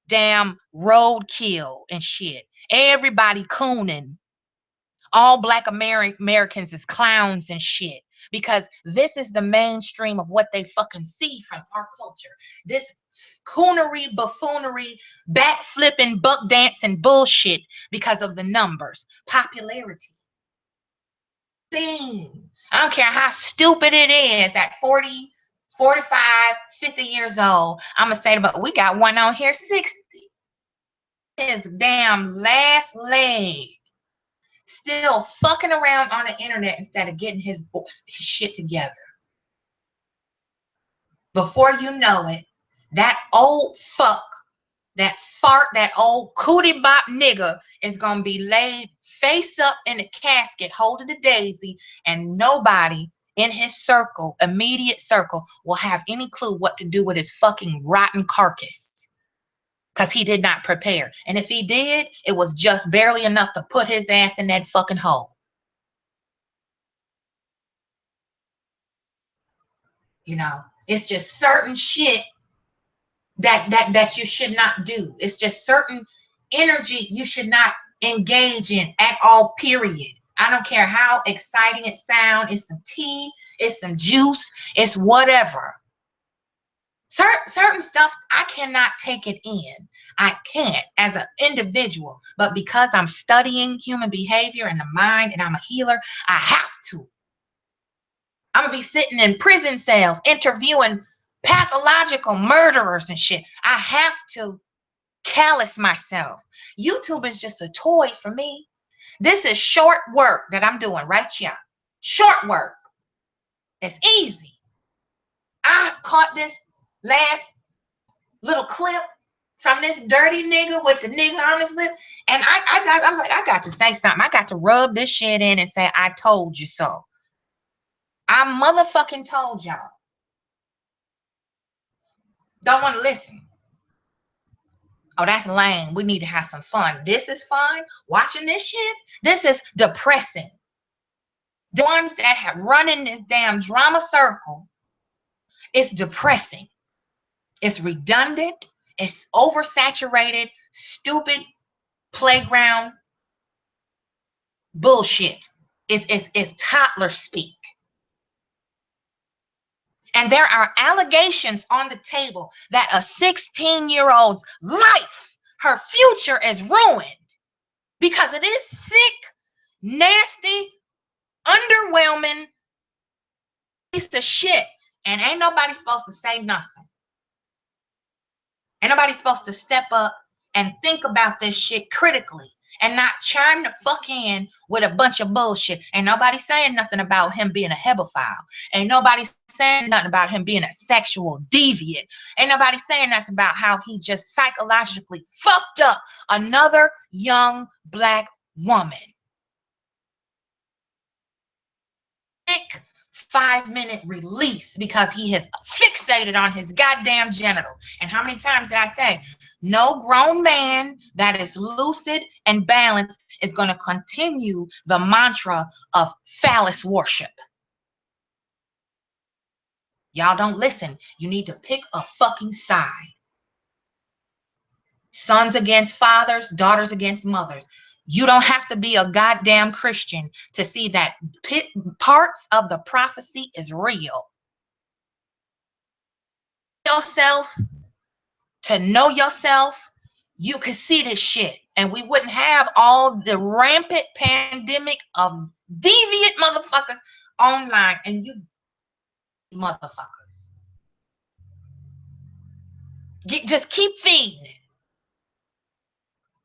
damn roadkill and shit. Everybody cooning. All black Americans is clowns and shit. Because this is the mainstream of what they fucking see from our culture. This coonery, buffoonery, backflipping, buck dancing bullshit because of the numbers. Popularity. Thing. I don't care how stupid it is at 40, 45, 50 years old. I'm going to say, but we got one on here 60. His damn last leg still fucking around on the internet instead of getting his shit together. Before you know it, that old fuck, that fart, that old cootie bop nigga is gonna be laid face up in a casket holding a daisy, and nobody in his circle, immediate circle, will have any clue what to do with his fucking rotten carcass. Because he did not prepare. And if he did, it was just barely enough to put his ass in that fucking hole. You know, it's just certain shit that you should not do. It's just certain energy you should not engage in at all, period. I don't care how exciting it sounds. It's some tea, it's some juice, it's whatever. Certain stuff, I cannot take it in. I can't as an individual, but because I'm studying human behavior and the mind and I'm a healer, I have to. I'm gonna be sitting in prison cells interviewing pathological murderers and shit. I have to callous myself. YouTube is just a toy for me. This is short work that I'm doing right here. Short work. It's easy. I caught this last little clip from this dirty nigga with the nigga on his lip. And I was like, I got to say something. I got to rub this shit in and say, I told you so. I motherfucking told y'all. Don't want to listen. Oh, that's lame. We need to have some fun. This is fun. Watching this shit, this is depressing. The ones that have run in this damn drama circle, it's depressing. It's redundant. It's oversaturated, stupid playground bullshit. It's toddler speak. And there are allegations on the table that a 16-year-old's life, her future is ruined because of this sick, nasty, underwhelming piece of shit. And ain't nobody supposed to say nothing. Ain't nobody supposed to step up and think about this shit critically and not chime the fuck in with a bunch of bullshit. Ain't nobody saying nothing about him being a hebephile. Ain't nobody saying nothing about him being a sexual deviant. Ain't nobody saying nothing about how he just psychologically fucked up another young black woman. 5-minute release because he has fixated on his goddamn genitals. And how many times did I say, no grown man that is lucid and balanced is going to continue the mantra of phallus worship. Y'all don't listen. You need to pick a fucking side. Sons against fathers, daughters against mothers. You don't have to be a goddamn Christian to see that parts of the prophecy is real. yourself, to know yourself, you could see this shit. And we wouldn't have all the rampant pandemic of deviant motherfuckers online. And you motherfuckers, just keep feeding it.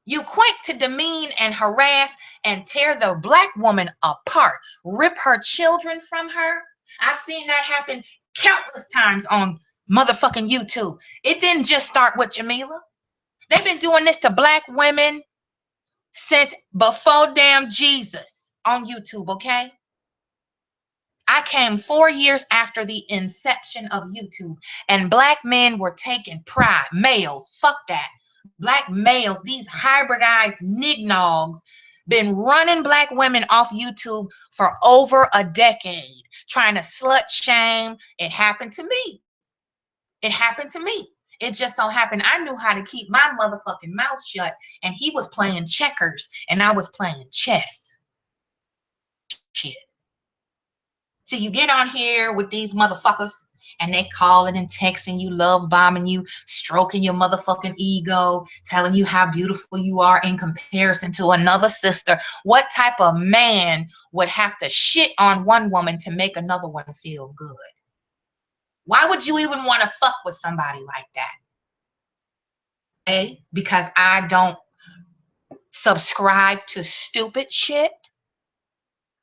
You quick to demean and harass and tear the Black woman apart, rip her children from her. I've seen that happen countless times on motherfucking YouTube. It didn't just start with Jamila. They've been doing this to Black women since before damn Jesus on YouTube, okay? I came 4 years after the inception of YouTube, and Black men were taking pride. Males, fuck that. Black males, these hybridized nignogs, been running Black women off YouTube for over a decade, trying to slut shame. It happened to me. It happened to me. It just so happened I knew how to keep my motherfucking mouth shut, and he was playing checkers and I was playing chess. Shit. So you get on here with these motherfuckers and they calling and texting you, love bombing you, stroking your motherfucking ego, telling you how beautiful you are in comparison to another sister. What type of man would have to shit on one woman to make another one feel good? Why would you even want to fuck with somebody like that? A, because I don't subscribe to stupid shit.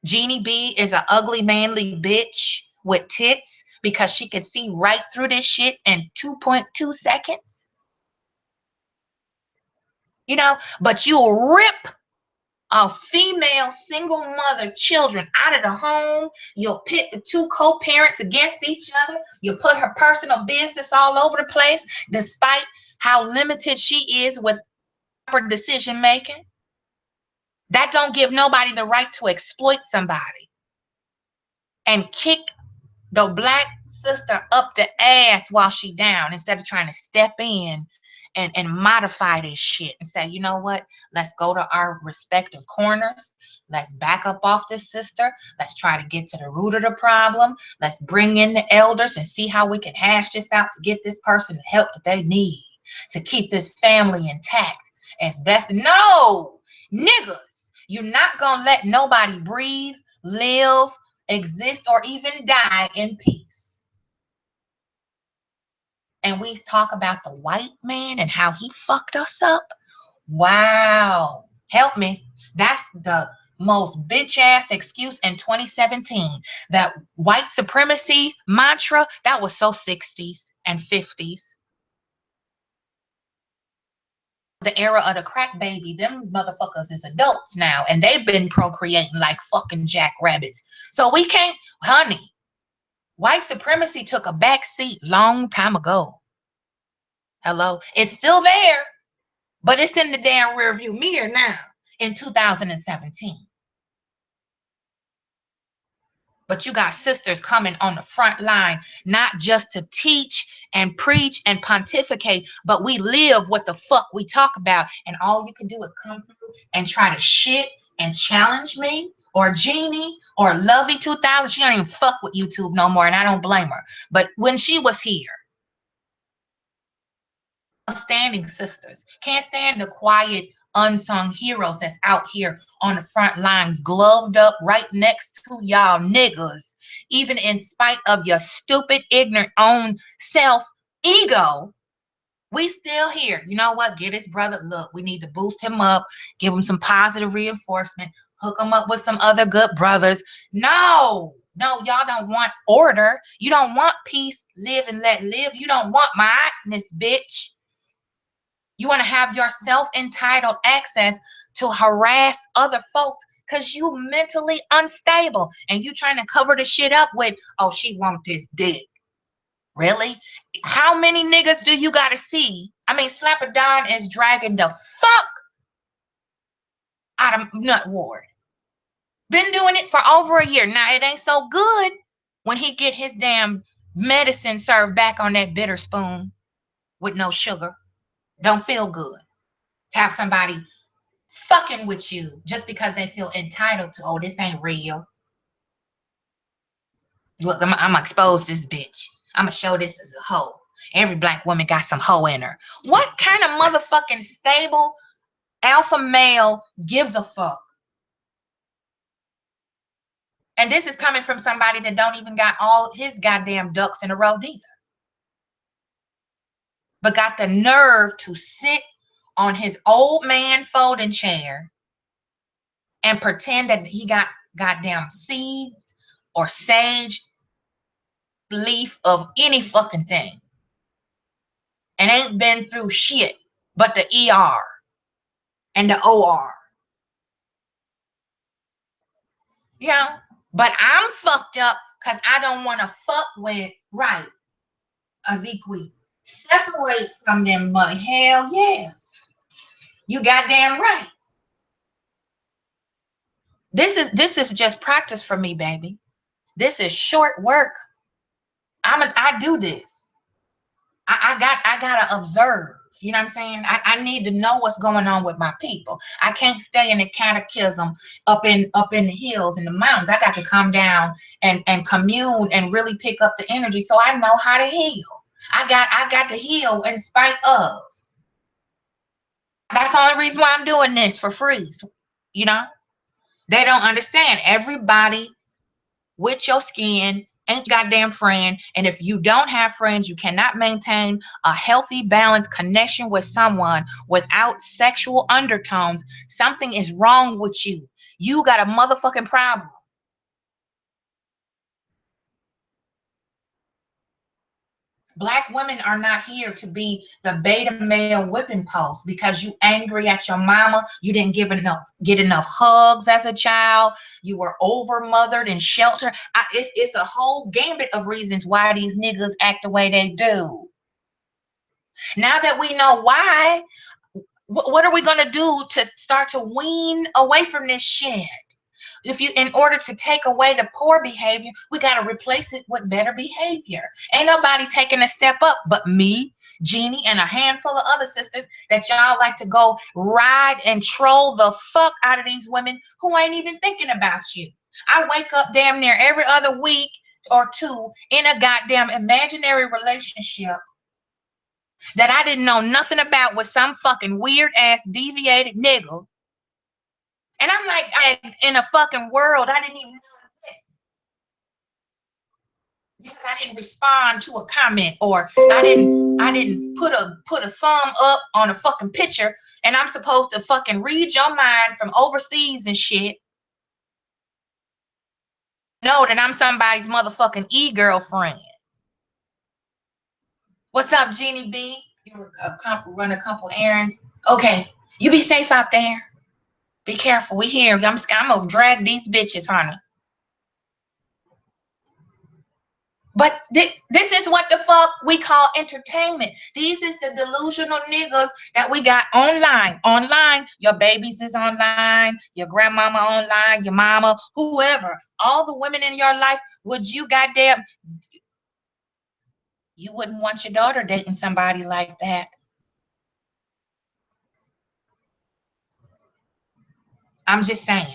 Jeannie B is an ugly manly bitch with tits because she can see right through this shit in 2.2 seconds. You know, but you'll rip a female single mother children out of the home. You'll pit the two co-parents against each other. You'll put her personal business all over the place, despite how limited she is with proper decision making. That don't give nobody the right to exploit somebody and kick the Black sister up the ass while she down, instead of trying to step in and modify this shit and say, you know what, let's go to our respective corners. Let's back up off this sister. Let's try to get to the root of the problem. Let's bring in the elders and see how we can hash this out to get this person the help that they need to keep this family intact as best. No, niggas, you're not gonna let nobody breathe, live, exist, or even die in peace. And we talk about the white man and how he fucked us up. Wow. Help me. That's the most bitch ass excuse in 2017. That white supremacy mantra, that was so 60s and 50s. The era of the crack baby, them motherfuckers is adults now, and they've been procreating like fucking jackrabbits. So we can't, honey, white supremacy took a back seat long time ago. Hello? It's still there, but it's in the damn rear view mirror now in 2017. But you got sisters coming on the front line, not just to teach and preach and pontificate, but we live what the fuck we talk about. And all you can do is come through and try to shit and challenge me or Jeannie or Lovey 2000. She don't even fuck with YouTube no more, and I don't blame her. But when she was here, outstanding sisters, can't stand the quiet, unsung heroes that's out here on the front lines, gloved up right next to y'all niggas, even in spite of your stupid, ignorant own self ego. We still here. You know what? Get his brother. Look, we need to boost him up, give him some positive reinforcement, hook him up with some other good brothers. No, y'all don't want order. You don't want peace, live and let live. You don't want madness, bitch. You want to have your self-entitled access to harass other folks because you mentally unstable and you trying to cover the shit up with, oh, she want this dick. Really? How many niggas do you gotta see? I mean, Slapper Don is dragging the fuck out of Nut Ward. Been doing it for over a year. Now, it ain't so good when he get his damn medicine served back on that bitter spoon with no sugar. Don't feel good to have somebody fucking with you just because they feel entitled to, oh, this ain't real. Look, I'm gonna expose this bitch. I'm gonna show this as a hoe. Every black woman got some hoe in her. What kind of motherfucking stable alpha male gives a fuck? And this is coming from somebody that don't even got all his goddamn ducks in a row either. But got the nerve to sit on his old man folding chair and pretend that he got goddamn seeds or sage leaf of any fucking thing. And ain't been through shit but the ER and the OR. Yeah. But I'm fucked up because I don't want to fuck with, right, Aziqui. Separate from them, but hell yeah. You goddamn right. This is just practice for me, baby. This is short work. I do this. I gotta observe. You know what I'm saying? I need to know what's going on with my people. I can't stay in the catechism up in the hills and the mountains. I got to come down and commune and really pick up the energy so I know how to heal. I got to heal in spite of. That's the only reason why I'm doing this for free. You know? They don't understand. Everybody with your skin ain't your goddamn friend. And if you don't have friends, you cannot maintain a healthy, balanced connection with someone without sexual undertones. Something is wrong with you. You got a motherfucking problem. Black women are not here to be the beta male whipping post because you angry at your mama. You didn't get enough hugs as a child. You were over mothered and sheltered. It's a whole gambit of reasons why these niggas act the way they do. Now that we know why, what are we gonna do to start to wean away from this shit? In order to take away the poor behavior, we got to replace it with better behavior. Ain't nobody taking a step up but me, Jeannie, and a handful of other sisters that y'all like to go ride and troll the fuck out of these women who ain't even thinking about you. I wake up damn near every other week or two in a goddamn imaginary relationship that I didn't know nothing about with some fucking weird ass deviated nigga. And I'm like, in a fucking world I didn't even know existed. Because I didn't respond to a comment, or I didn't put a thumb up on a fucking picture, and I'm supposed to fucking read your mind from overseas and shit. Know that I'm somebody's motherfucking e-girlfriend. What's up, Jeannie B? You run a couple errands. Okay, you be safe out there. Be careful. We here. I'm gonna drag these bitches, honey. But this is what the fuck we call entertainment. These is the delusional niggas that we got online. Online, your babies is online, your grandmama online, your mama, whoever. All the women in your life, you wouldn't want your daughter dating somebody like that. I'm just saying.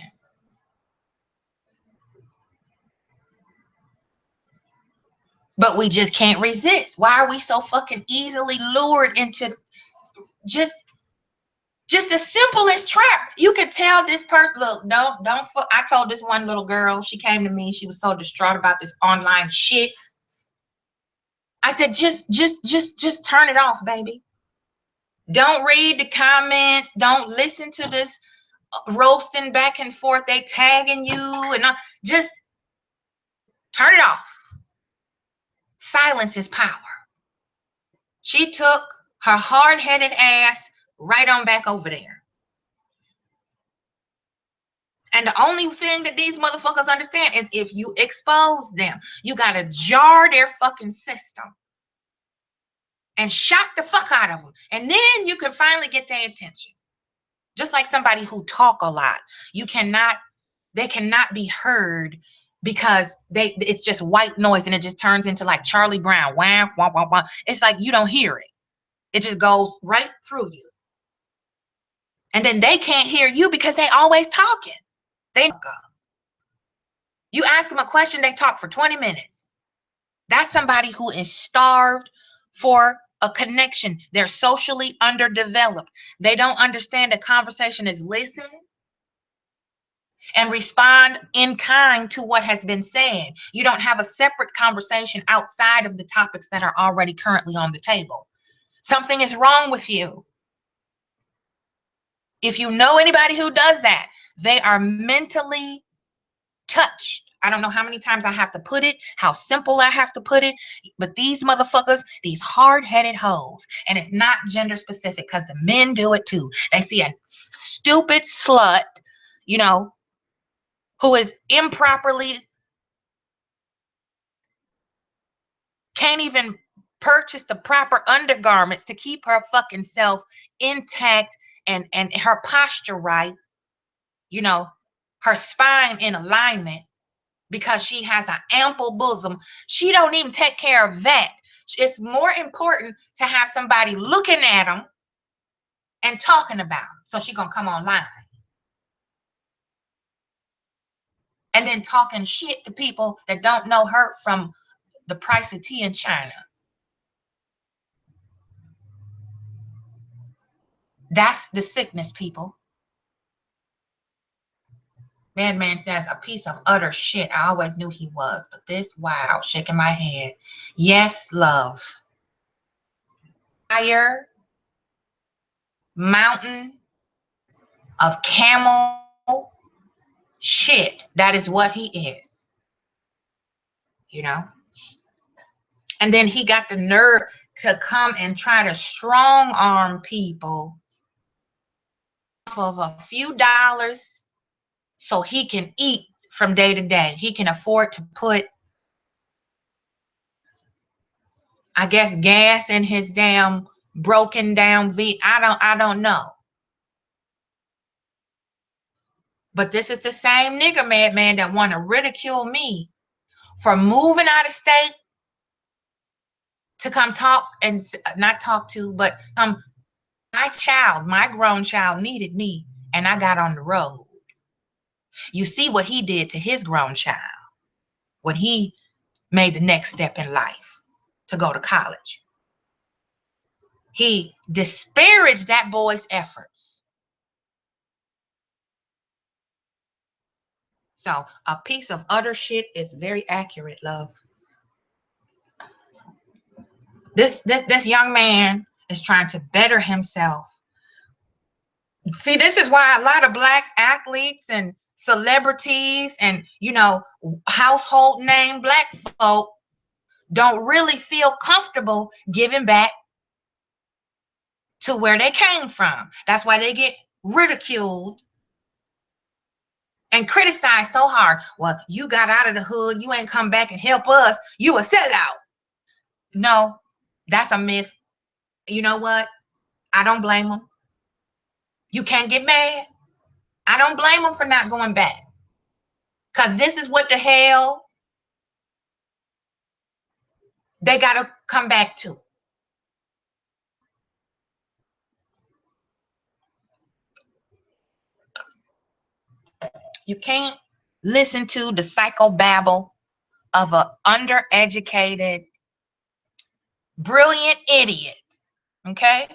But we just can't resist. Why are we so fucking easily lured into just the simplest trap? You could tell this person, look, don't I told this one little girl, she came to me, she was so distraught about this online shit. I said, just turn it off, baby. Don't read the comments. Don't listen to this roasting back and forth. They tagging you and just turn it off. Silence is power. She took her hard-headed ass right on back over there. And the only thing that these motherfuckers understand is if you expose them, you gotta jar their fucking system and shock the fuck out of them. And then you can finally get their attention. Just like somebody who talk a lot. They cannot be heard because it's just white noise and it just turns into like Charlie Brown. Wah, wah, wah, wah. It's like you don't hear it. It just goes right through you. And then they can't hear you because they always talking. You ask them a question, they talk for 20 minutes. That's somebody who is starved for a connection. They're socially underdeveloped. They don't understand that conversation is listen and respond in kind to what has been said. You don't have a separate conversation outside of the topics that are already currently on the table. Something is wrong with you. If you know anybody who does that, they are mentally touched. I don't know how many times I have to put it, how simple I have to put it, but these motherfuckers, these hard-headed hoes, and it's not gender specific because the men do it too. They see a stupid slut, you know, who is improperly, can't even purchase the proper undergarments to keep her fucking self intact and her posture right, you know, her spine in alignment, because she has an ample bosom. She don't even take care of that. It's more important to have somebody looking at them and talking about them. So she gonna come online and then talking shit to people that don't know her from the price of tea in China. That's the sickness, people. Madman says, a piece of utter shit. I always knew he was, but this, wow, shaking my head. Yes, love. Fire, mountain of camel shit. That is what he is. You know? And then he got the nerve to come and try to strong arm people off of a few dollars so he can eat from day to day. He can afford to put, I guess, gas in his damn broken down V. I don't know. But this is the same nigga madman that want to ridicule me for moving out of state to come talk, and not talk to, but come. My grown child needed me, and I got on the road. You see what he did to his grown child when he made the next step in life to go to college. He disparaged that boy's efforts. So a piece of utter shit is very accurate, love. This young man is trying to better himself. See, this is why a lot of black athletes and celebrities and, you know, household name black folk don't really feel comfortable giving back to where they came from. That's why they get ridiculed and criticized so hard. Well, you got out of the hood, you ain't come back and help us, you a sellout. No, that's a myth. You know what? I don't blame them. You can't get mad. I don't blame them for not going back. Because this is what the hell they got to come back to. You can't listen to the psychobabble of an undereducated, brilliant idiot. Okay?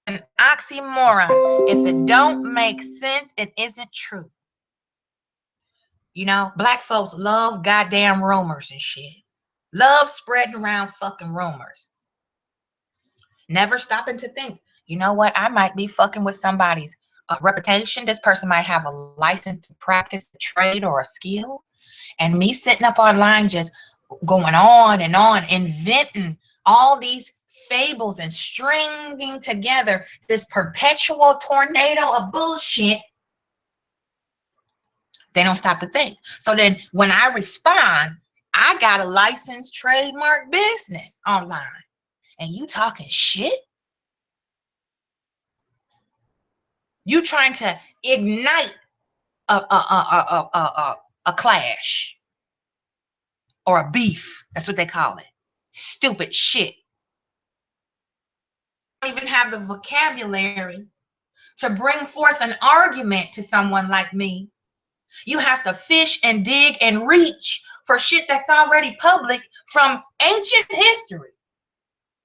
An oxymoron. If it don't make sense, it isn't true. You know, black folks love goddamn rumors and shit. Love spreading around fucking rumors. Never stopping to think, you know what, I might be fucking with somebody's reputation. This person might have a license to practice a trade or a skill. And me sitting up online just going on and on, inventing all these fables and stringing together this perpetual tornado of bullshit. They don't stop to think. So then when I respond, I got a licensed trademark business online. And you talking shit? You trying to ignite a clash or a beef. That's what they call it. Stupid shit. Don't even have the vocabulary to bring forth an argument to someone like me. You have to fish and dig and reach for shit that's already public from ancient history.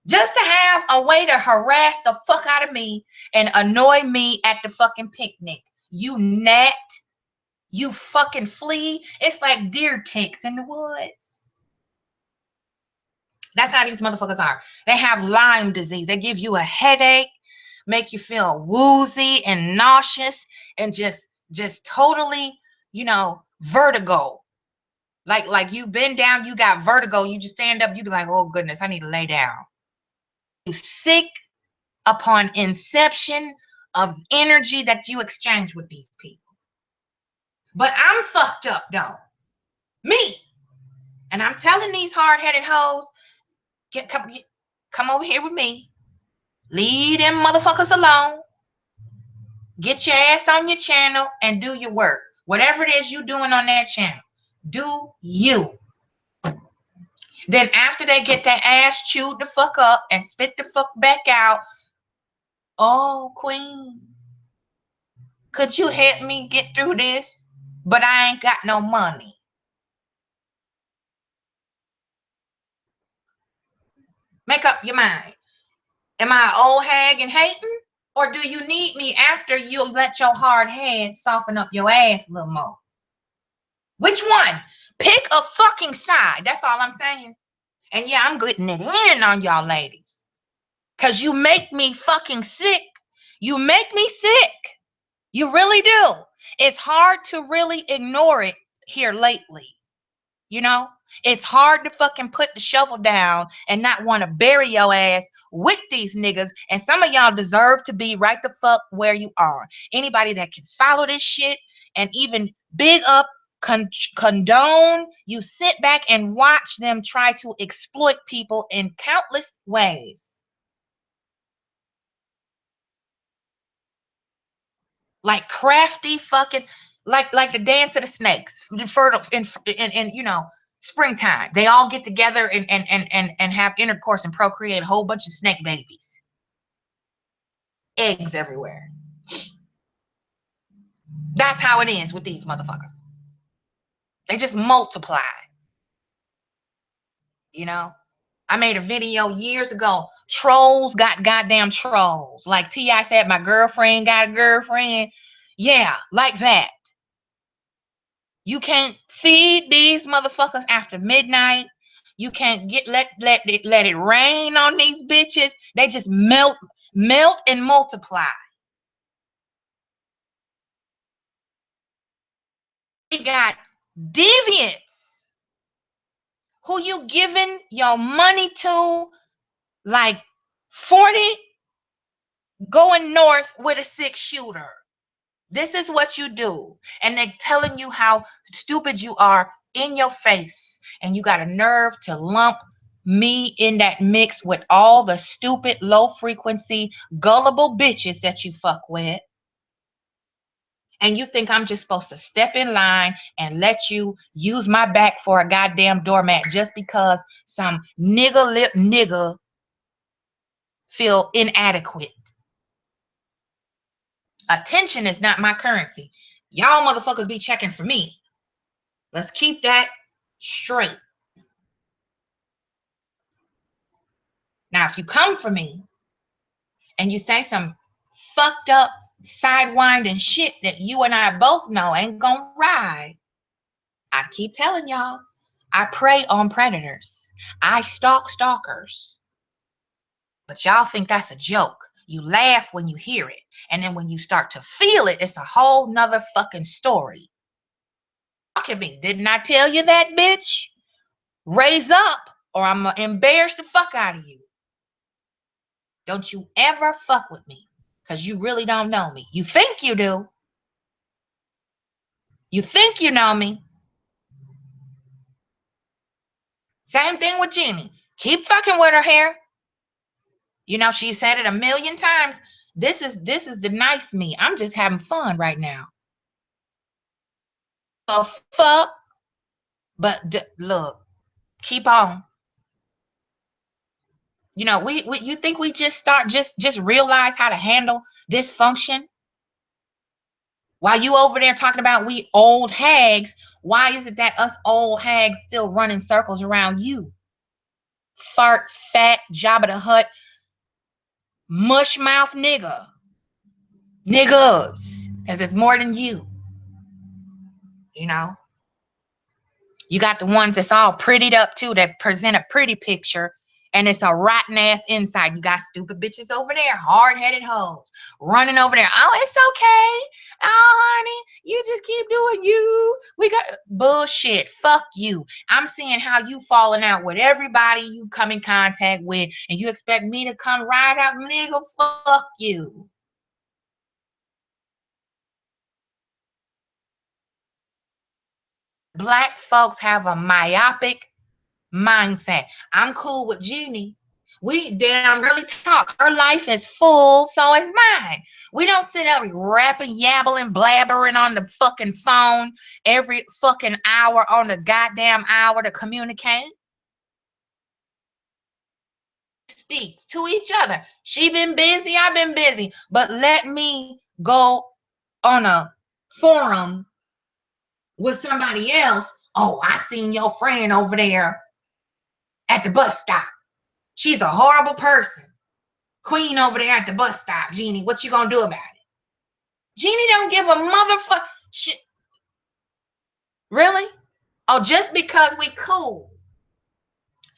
Just to have a way to harass the fuck out of me and annoy me at the fucking picnic. You gnat, you fucking flea. It's like deer ticks in the woods. That's how these motherfuckers are. They have Lyme disease. They give you a headache, make you feel woozy and nauseous, and just totally, vertigo. Like you bend down, you got vertigo, you just stand up, you be like, oh goodness, I need to lay down. You sick upon inception of energy that you exchange with these people. But I'm fucked up though. Me. And I'm telling these hard-headed hoes, come over here with me. Leave them motherfuckers alone. Get your ass on your channel and do your work. Whatever it is you doing on that channel, do you. Then after they get their ass chewed the fuck up and spit the fuck back out, oh, queen, could you help me get through this? But I ain't got no money. Make up your mind. Am I an old hag and hating? Or do you need me after you let your hard head soften up your ass a little more? Which one? Pick a fucking side. That's all I'm saying. And yeah, I'm getting it in on y'all ladies. Because you make me fucking sick. You make me sick. You really do. It's hard to really ignore it here lately. It's hard to fucking put the shovel down and not want to bury your ass with these niggas. And some of y'all deserve to be right the fuck where you are. Anybody that can follow this shit and even big up, condone, you sit back and watch them try to exploit people in countless ways. Like crafty fucking, like the dance of the snakes, fertile in springtime. They all get together and have intercourse and procreate a whole bunch of snake babies. Eggs everywhere. That's how it is with these motherfuckers. They just multiply. I made a video years ago. Trolls got goddamn trolls. Like T.I. said, my girlfriend got a girlfriend. Yeah, like that. You can't feed these motherfuckers after midnight. You can't let it rain on these bitches. They just melt and multiply. We got deviants who you giving your money to, like 40 going north with a 6-shooter. This is what you do. And they're telling you how stupid you are in your face. And you got a nerve to lump me in that mix with all the stupid, low frequency, gullible bitches that you fuck with. And you think I'm just supposed to step in line and let you use my back for a goddamn doormat just because some nigger lip nigger feel inadequate. Attention is not my currency. Y'all motherfuckers be checking for me. Let's keep that straight. Now, if you come for me and you say some fucked up, sidewinding shit that you and I both know ain't gonna ride, I keep telling y'all, I prey on predators. I stalk stalkers. But y'all think that's a joke. You laugh when you hear it. And then when you start to feel it, it's a whole nother fucking story. Look at me. Didn't I tell you that, bitch? Raise up or I'm gonna embarrass the fuck out of you. Don't you ever fuck with me because you really don't know me. You think you do. You think you know me. Same thing with Jeannie. Keep fucking with her hair. She said it a million times. This is the nice me. I'm just having fun right now. So fuck. But look, keep on. You think we just start just realize how to handle dysfunction? While you over there talking about we old hags, why is it that us old hags still running circles around you? fart, fat, Jabba the Hutt, mush mouth nigga. Niggas. Because it's more than you. You know? You got the ones that's all prettied up too, that present a pretty picture, and it's a rotten ass inside. You got stupid bitches over there, hard-headed hoes, running over there. Oh, it's okay. Oh, honey, you just keep doing you. We got bullshit. Fuck you. I'm seeing how you falling out with everybody you come in contact with, and you expect me to come ride out, nigga? Fuck you. Black folks have a myopic mindset. I'm cool with Jeannie. We damn really talk. Her life is full, so is mine. We don't sit up rapping, yabbling, blabbering on the fucking phone every fucking hour on the goddamn hour to communicate. Speak to each other. She been busy, I've been busy. But let me go on a forum with somebody else. Oh, I seen your friend over there at the bus stop. She's a horrible person. Queen over there at the bus stop. Jeannie, what you gonna do about it? Jeannie don't give a motherfucker shit. Really? Oh, just because we cool.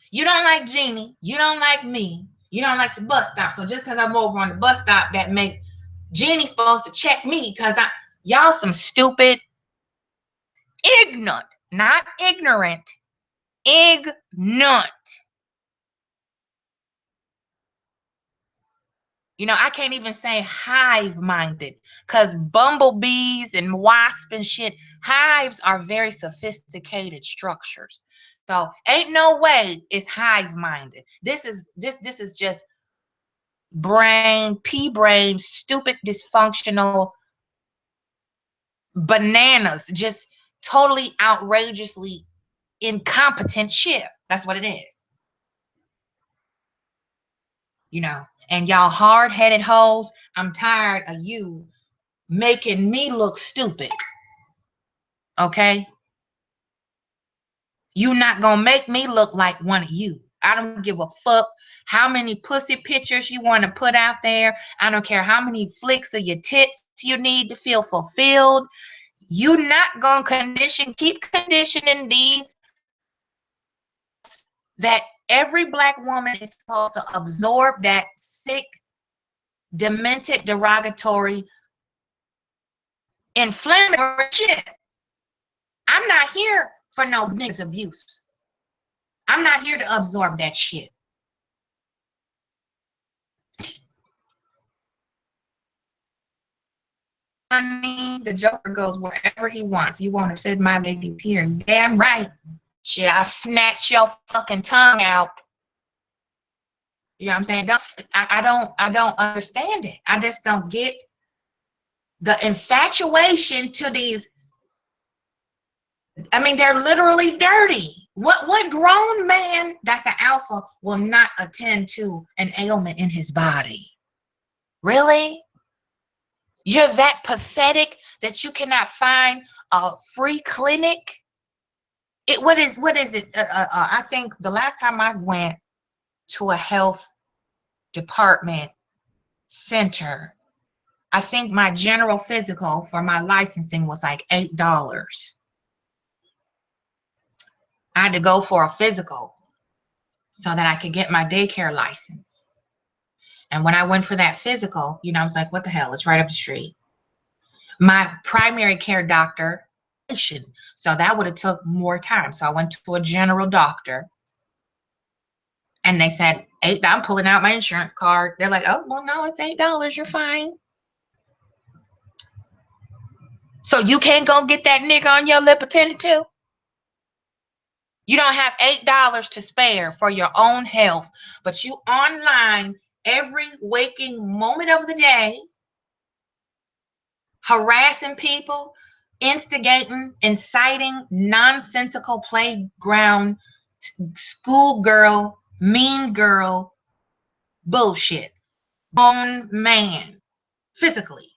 You don't like Jeannie. You don't like me. You don't like the bus stop. So just because I'm over on the bus stop, that make Jeannie supposed to check me because y'all some stupid, ignorant, not ignorant, ignorant. You know, I can't even say hive-minded because bumblebees and wasps and shit, hives are very sophisticated structures. So ain't no way it's hive-minded. This is just pea brain, stupid, dysfunctional bananas, just totally outrageously incompetent shit. That's what it is. You know, and y'all hard-headed hoes, I'm tired of you making me look stupid. Okay? You not gonna make me look like one of you. I don't give a fuck how many pussy pictures you want to put out there. I don't care how many flicks of your tits you need to feel fulfilled. You not gonna keep conditioning these that every black woman is supposed to absorb that sick, demented, derogatory, inflammatory shit. I'm not here for no niggas abuse. I'm not here to absorb that shit. I mean, the Joker goes wherever he wants. You want to fit my babies here? Damn right. Shit, I'll snatch your fucking tongue out. You know what I'm saying? I don't understand it. I just don't get the infatuation to these. I mean, they're literally dirty. What grown man that's an alpha will not attend to an ailment in his body? Really? You're that pathetic that you cannot find a free clinic? What is it? I think the last time I went to a health department center, I think my general physical for my licensing was like $8. I had to go for a physical so that I could get my daycare license. And when I went for that physical, you know, I was like, what the hell? It's right up the street. My primary care doctor, so that would have took more time. So I went to a general doctor and they said, I'm pulling out my insurance card. They're like, oh, well, no, it's $8. You're fine. So you can't go get that nigga on your lip attended to? You don't have $8 to spare for your own health, but you online every waking moment of the day, harassing people, instigating, inciting nonsensical playground, schoolgirl, mean girl bullshit. Grown man, physically.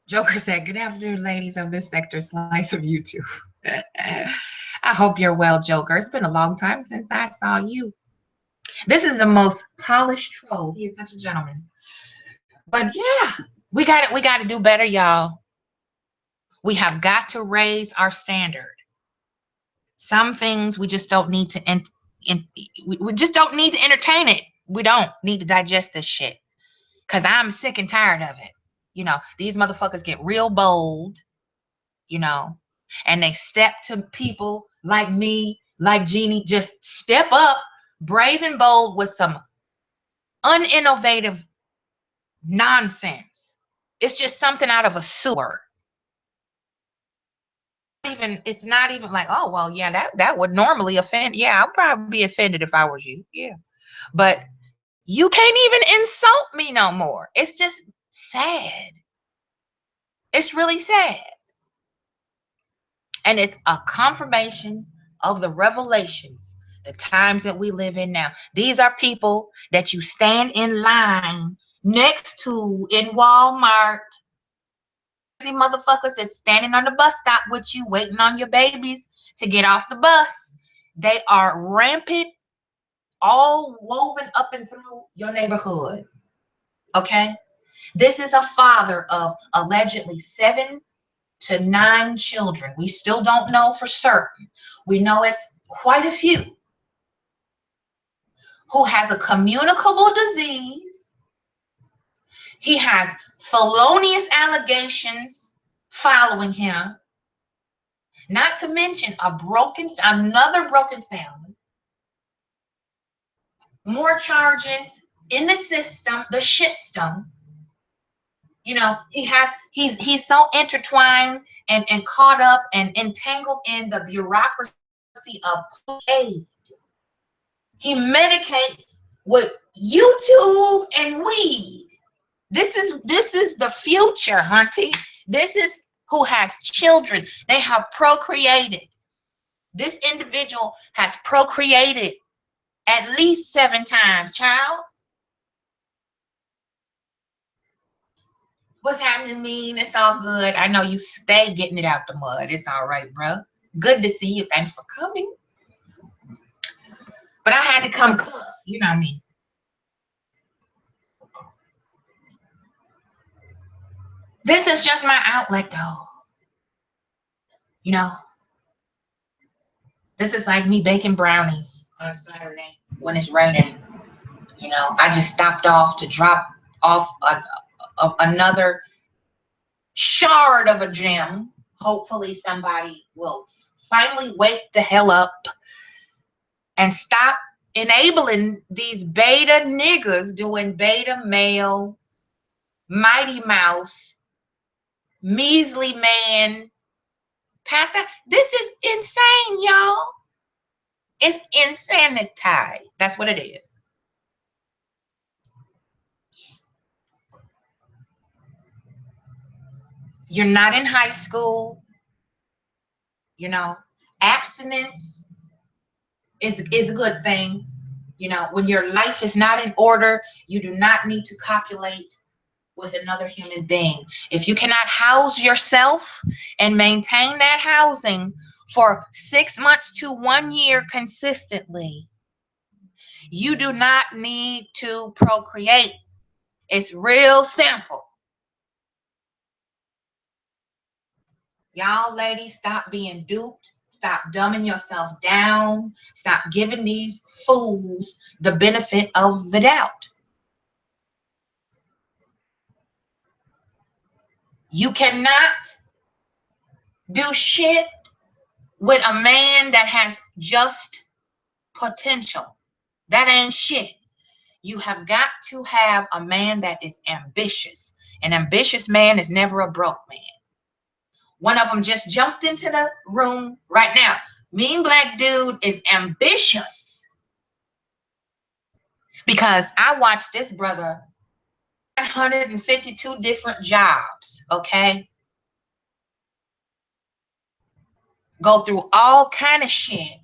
Joker said, good afternoon, ladies of this sector slice of YouTube. I hope you're well, Joker. It's been a long time since I saw you. This is the most polished troll. He is such a gentleman. But yeah, we got it. We got to do better, y'all. We have got to raise our standard. Some things we just don't need to we just don't need to entertain it. We don't need to digest this shit. Cause I'm sick and tired of it. You know, these motherfuckers get real bold, you know, and they step to people like me, like Jeannie, just step up, brave and bold with some uninnovative nonsense. It's just something out of a sewer. It's not even like, oh well, yeah, that would normally offend. Yeah, I'd probably be offended if I was you. Yeah. But you can't even insult me no more. It's just sad. It's really sad. And it's a confirmation of the revelations, the times that we live in now. These are people that you stand in line next to in Walmart. Crazy motherfuckers that's standing on the bus stop with you, waiting on your babies to get off the bus. They are rampant, all woven up and through your neighborhood. Okay? This is a father of allegedly 7 to 9 children. We still don't know for certain. We know it's quite a few. Who has a communicable disease. He has felonious allegations following him. Not to mention another broken family. More charges in the system, the shitstorm. You know, he's so intertwined and caught up and entangled in the bureaucracy of aid. He medicates with YouTube and weed. This is the future, hunty. This is who has children. They have procreated. This individual has procreated at least 7 times, child. What's happening, mean? It's all good. I know you stay getting it out the mud. It's all right, bro. Good to see you. Thanks for coming. But I had to come close. You know what I mean? This is just my outlet, though. You know, this is like me baking brownies on a Saturday when it's raining. You know, I just stopped off to drop off another shard of a gem. Hopefully somebody will finally wake the hell up and stop enabling these beta niggas doing beta male, Mighty Mouse, measly man. This is insane, y'all. It's insanity. That's what it is. You're not in high school. You know, abstinence is a good thing. You know, when your life is not in order, you do not need to copulate with another human being. If you cannot house yourself and maintain that housing for 6 months to 1 year consistently, you do not need to procreate. It's real simple. Y'all ladies, stop being duped. Stop dumbing yourself down. Stop giving these fools the benefit of the doubt. You cannot do shit with a man that has just potential. That ain't shit. You have got to have a man that is ambitious. An ambitious man is never a broke man. One of them just jumped into the room right now. Mean Black Dude is ambitious. Because I watched this brother 152 different jobs, okay? Go through all kind of shit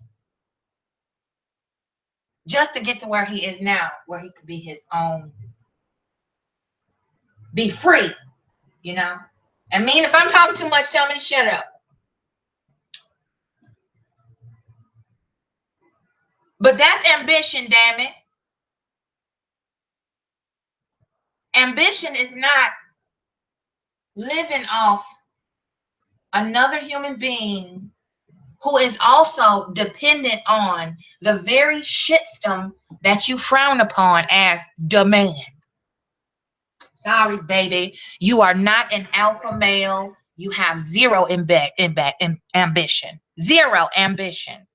just to get to where he is now, where he could be his own, be free, you know? I mean, if I'm talking too much, tell me to shut up. But that's ambition, damn it. Ambition is not living off another human being who is also dependent on the very shitstem that you frown upon as demand. Sorry, baby. You are not an alpha male. You have zero ambition. Zero ambition.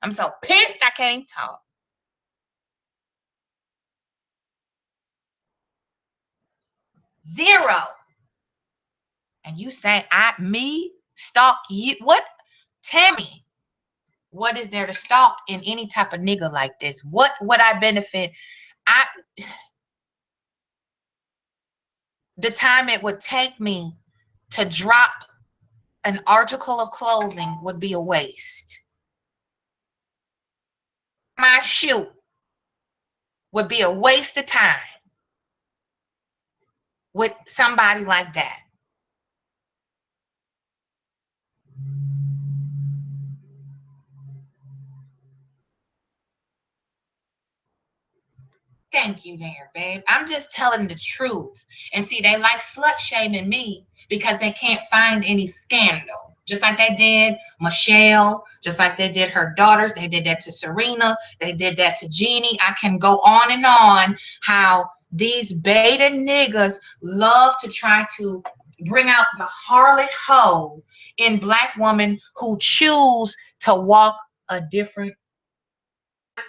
I'm so pissed I can't talk. Zero. And you say, me stalk you? What? Tell me, what is there to stalk in any type of nigga like this? What would I benefit? The time it would take me to drop an article of clothing would be a waste. My shoe would be a waste of time with somebody like that. Thank you there, babe. I'm just telling the truth. And see, they like slut shaming me because they can't find any scandal. Just like they did Michelle, just like they did her daughters. They did that to Serena. They did that to Jeannie. I can go on and on how these beta niggas love to try to bring out the harlot hoe in black women who choose to walk a different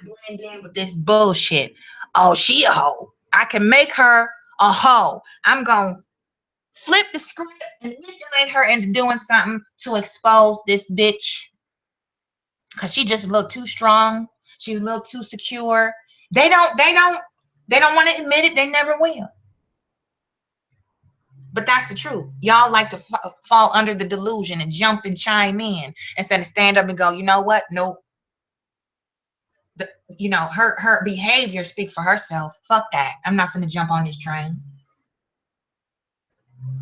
blend in with this bullshit. Oh, she a hoe. I can make her a hoe. I'm going to flip the script and manipulate her into doing something to expose this bitch because she just a little too strong. She's a little too secure. They don't want to admit it. They never will. But that's the truth. Y'all like to fall under the delusion and jump and chime in instead of stand up and go, you know what? Nope. Her behavior speak for herself. Fuck that. I'm not gonna jump on this train.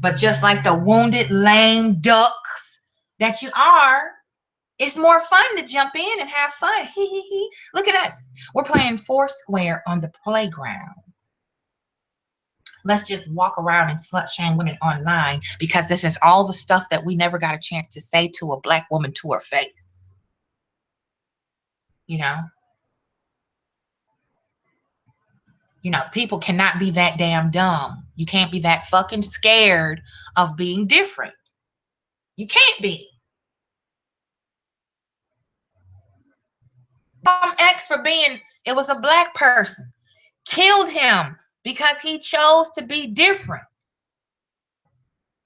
But just like the wounded, lame ducks that you are, it's more fun to jump in and have fun. Look at us. We're playing Foursquare on the playground. Let's just walk around and slut shame women online because this is all the stuff that we never got a chance to say to a black woman to her face. People cannot be that damn dumb. You can't be that fucking scared of being different. You can't be. X for it was a black person, killed him because he chose to be different.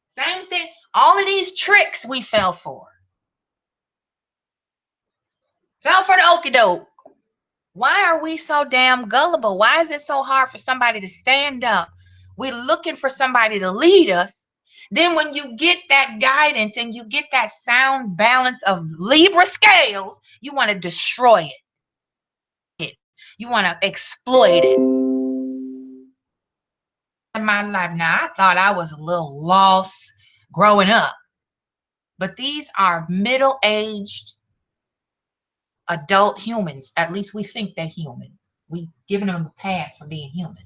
Same thing. All of these tricks we fell for. Fell for the okie doke. Why are we so damn gullible? Why is it so hard for somebody to stand up? We're looking for somebody to lead us. Then when you get that guidance and you get that sound balance of Libra scales, you want to destroy it. You want to exploit it. In my life now, I thought I was a little lost growing up. But these are middle-aged adult humans. At least we think they're human. We've given them a pass for being human.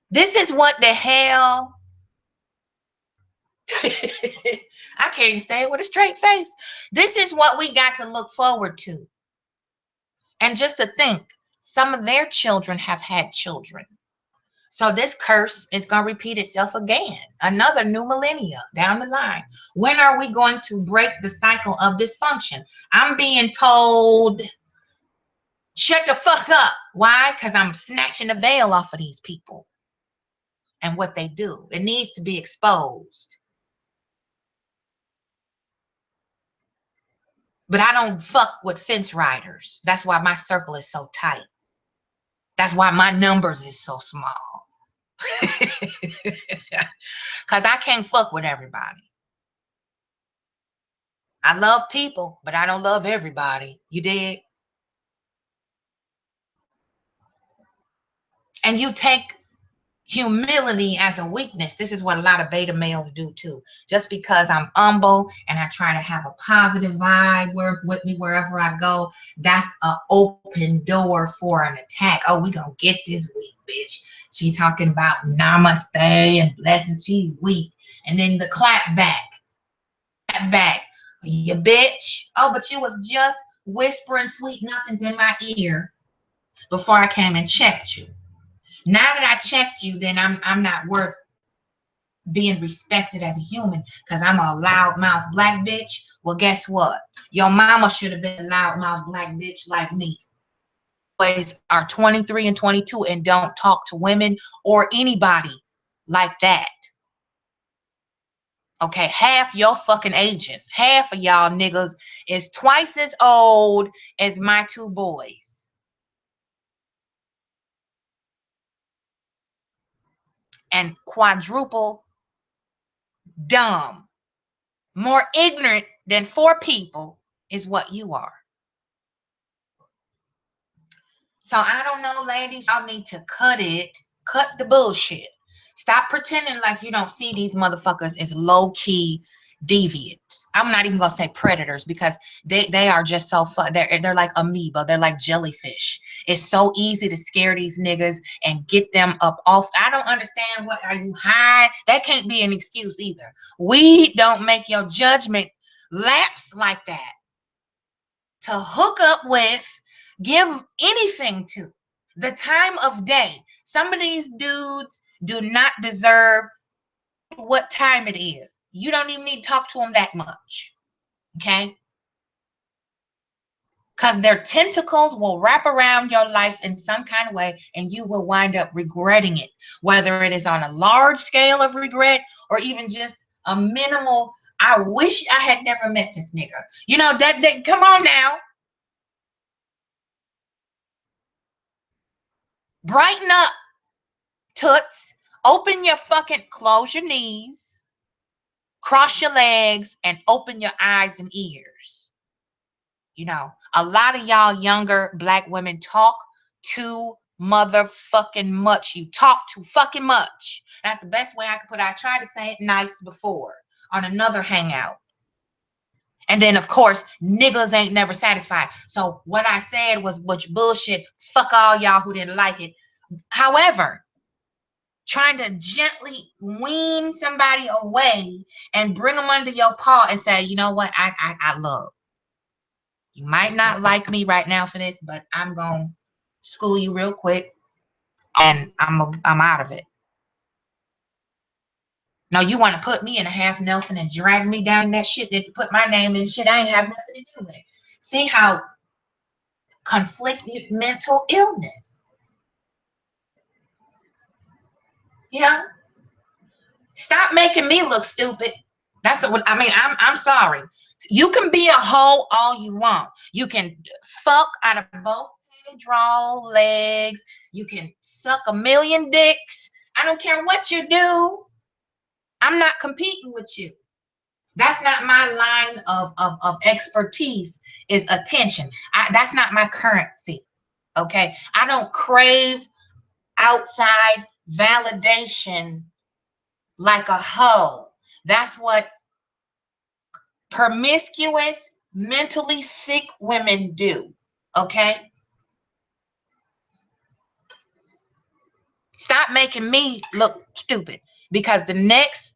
This is what the hell I can't even say it with a straight face. This is what we got to look forward to. And just to think, some of their children have had children. So this curse is going to repeat itself again. Another new millennia down the line. When are we going to break the cycle of dysfunction? I'm being told, shut the fuck up. Why? Because I'm snatching the veil off of these people and what they do. It needs to be exposed. But I don't fuck with fence riders. That's why my circle is so tight. That's why my numbers is so small. Because I can't fuck with everybody. I love people, but I don't love everybody. You dig? And you take humility as a weakness. This is what a lot of beta males do too. Just because I'm humble and I try to have a positive vibe work with me wherever I go, that's an open door for an attack. Oh, we gonna get this weak bitch. She talking about namaste and blessings. She's weak. And then the clap back. Clap back. You bitch. Oh, but you was just whispering sweet nothings in my ear before I came and checked you. Now that I checked you, then I'm not worth being respected as a human because I'm a loudmouth black bitch. Well, guess what? Your mama should have been a loudmouth black bitch like me. Boys are 23 and 22 and don't talk to women or anybody like that. Okay, half your fucking ages, half of y'all niggas is twice as old as my two boys. And quadruple dumb. More ignorant than 4 people is what you are. So I don't know, ladies, y'all need to cut the bullshit. Stop pretending like you don't see these motherfuckers as low-key deviants. I'm not even gonna say predators because they are just so fun. They're like amoeba, they're like jellyfish. It's so easy to scare these niggas and get them up off. I don't understand, what are you high? That can't be an excuse either. We don't make your judgment lapse like that. To hook up with, give anything to, the time of day. Some of these dudes do not deserve what time it is. You don't even need to talk to them that much, okay? Because their tentacles will wrap around your life in some kind of way and you will wind up regretting it, whether it is on a large scale of regret or even just a minimal, I wish I had never met this nigga. You know, that come on now. Brighten up, toots. Open your fucking, close your knees, cross your legs, and open your eyes and ears. You know, a lot of y'all younger black women talk too motherfucking much. You talk too fucking much. That's the best way I could put it. I tried to say it nice before on another hangout. And then, of course, niggas ain't never satisfied. So what I said was bullshit. Fuck all y'all who didn't like it. However, trying to gently wean somebody away and bring them under your paw and say, you know what, I love. You might not like me right now for this, but I'm going to school you real quick and I'm out of it. No, you want to put me in a half Nelson and drag me down in that shit that you put my name in shit I ain't have nothing to do with. See how conflicted mental illness. You know? Stop making me look stupid. That's the one. I mean, I'm sorry. You can be a hoe all you want. You can fuck out of both draw legs. You can suck a million dicks. I don't care what you do. I'm not competing with you. That's not my line of expertise, is attention. That's not my currency. Okay. I don't crave outside validation like a hoe. That's what promiscuous, mentally sick women do. Okay? Stop making me look stupid, because the next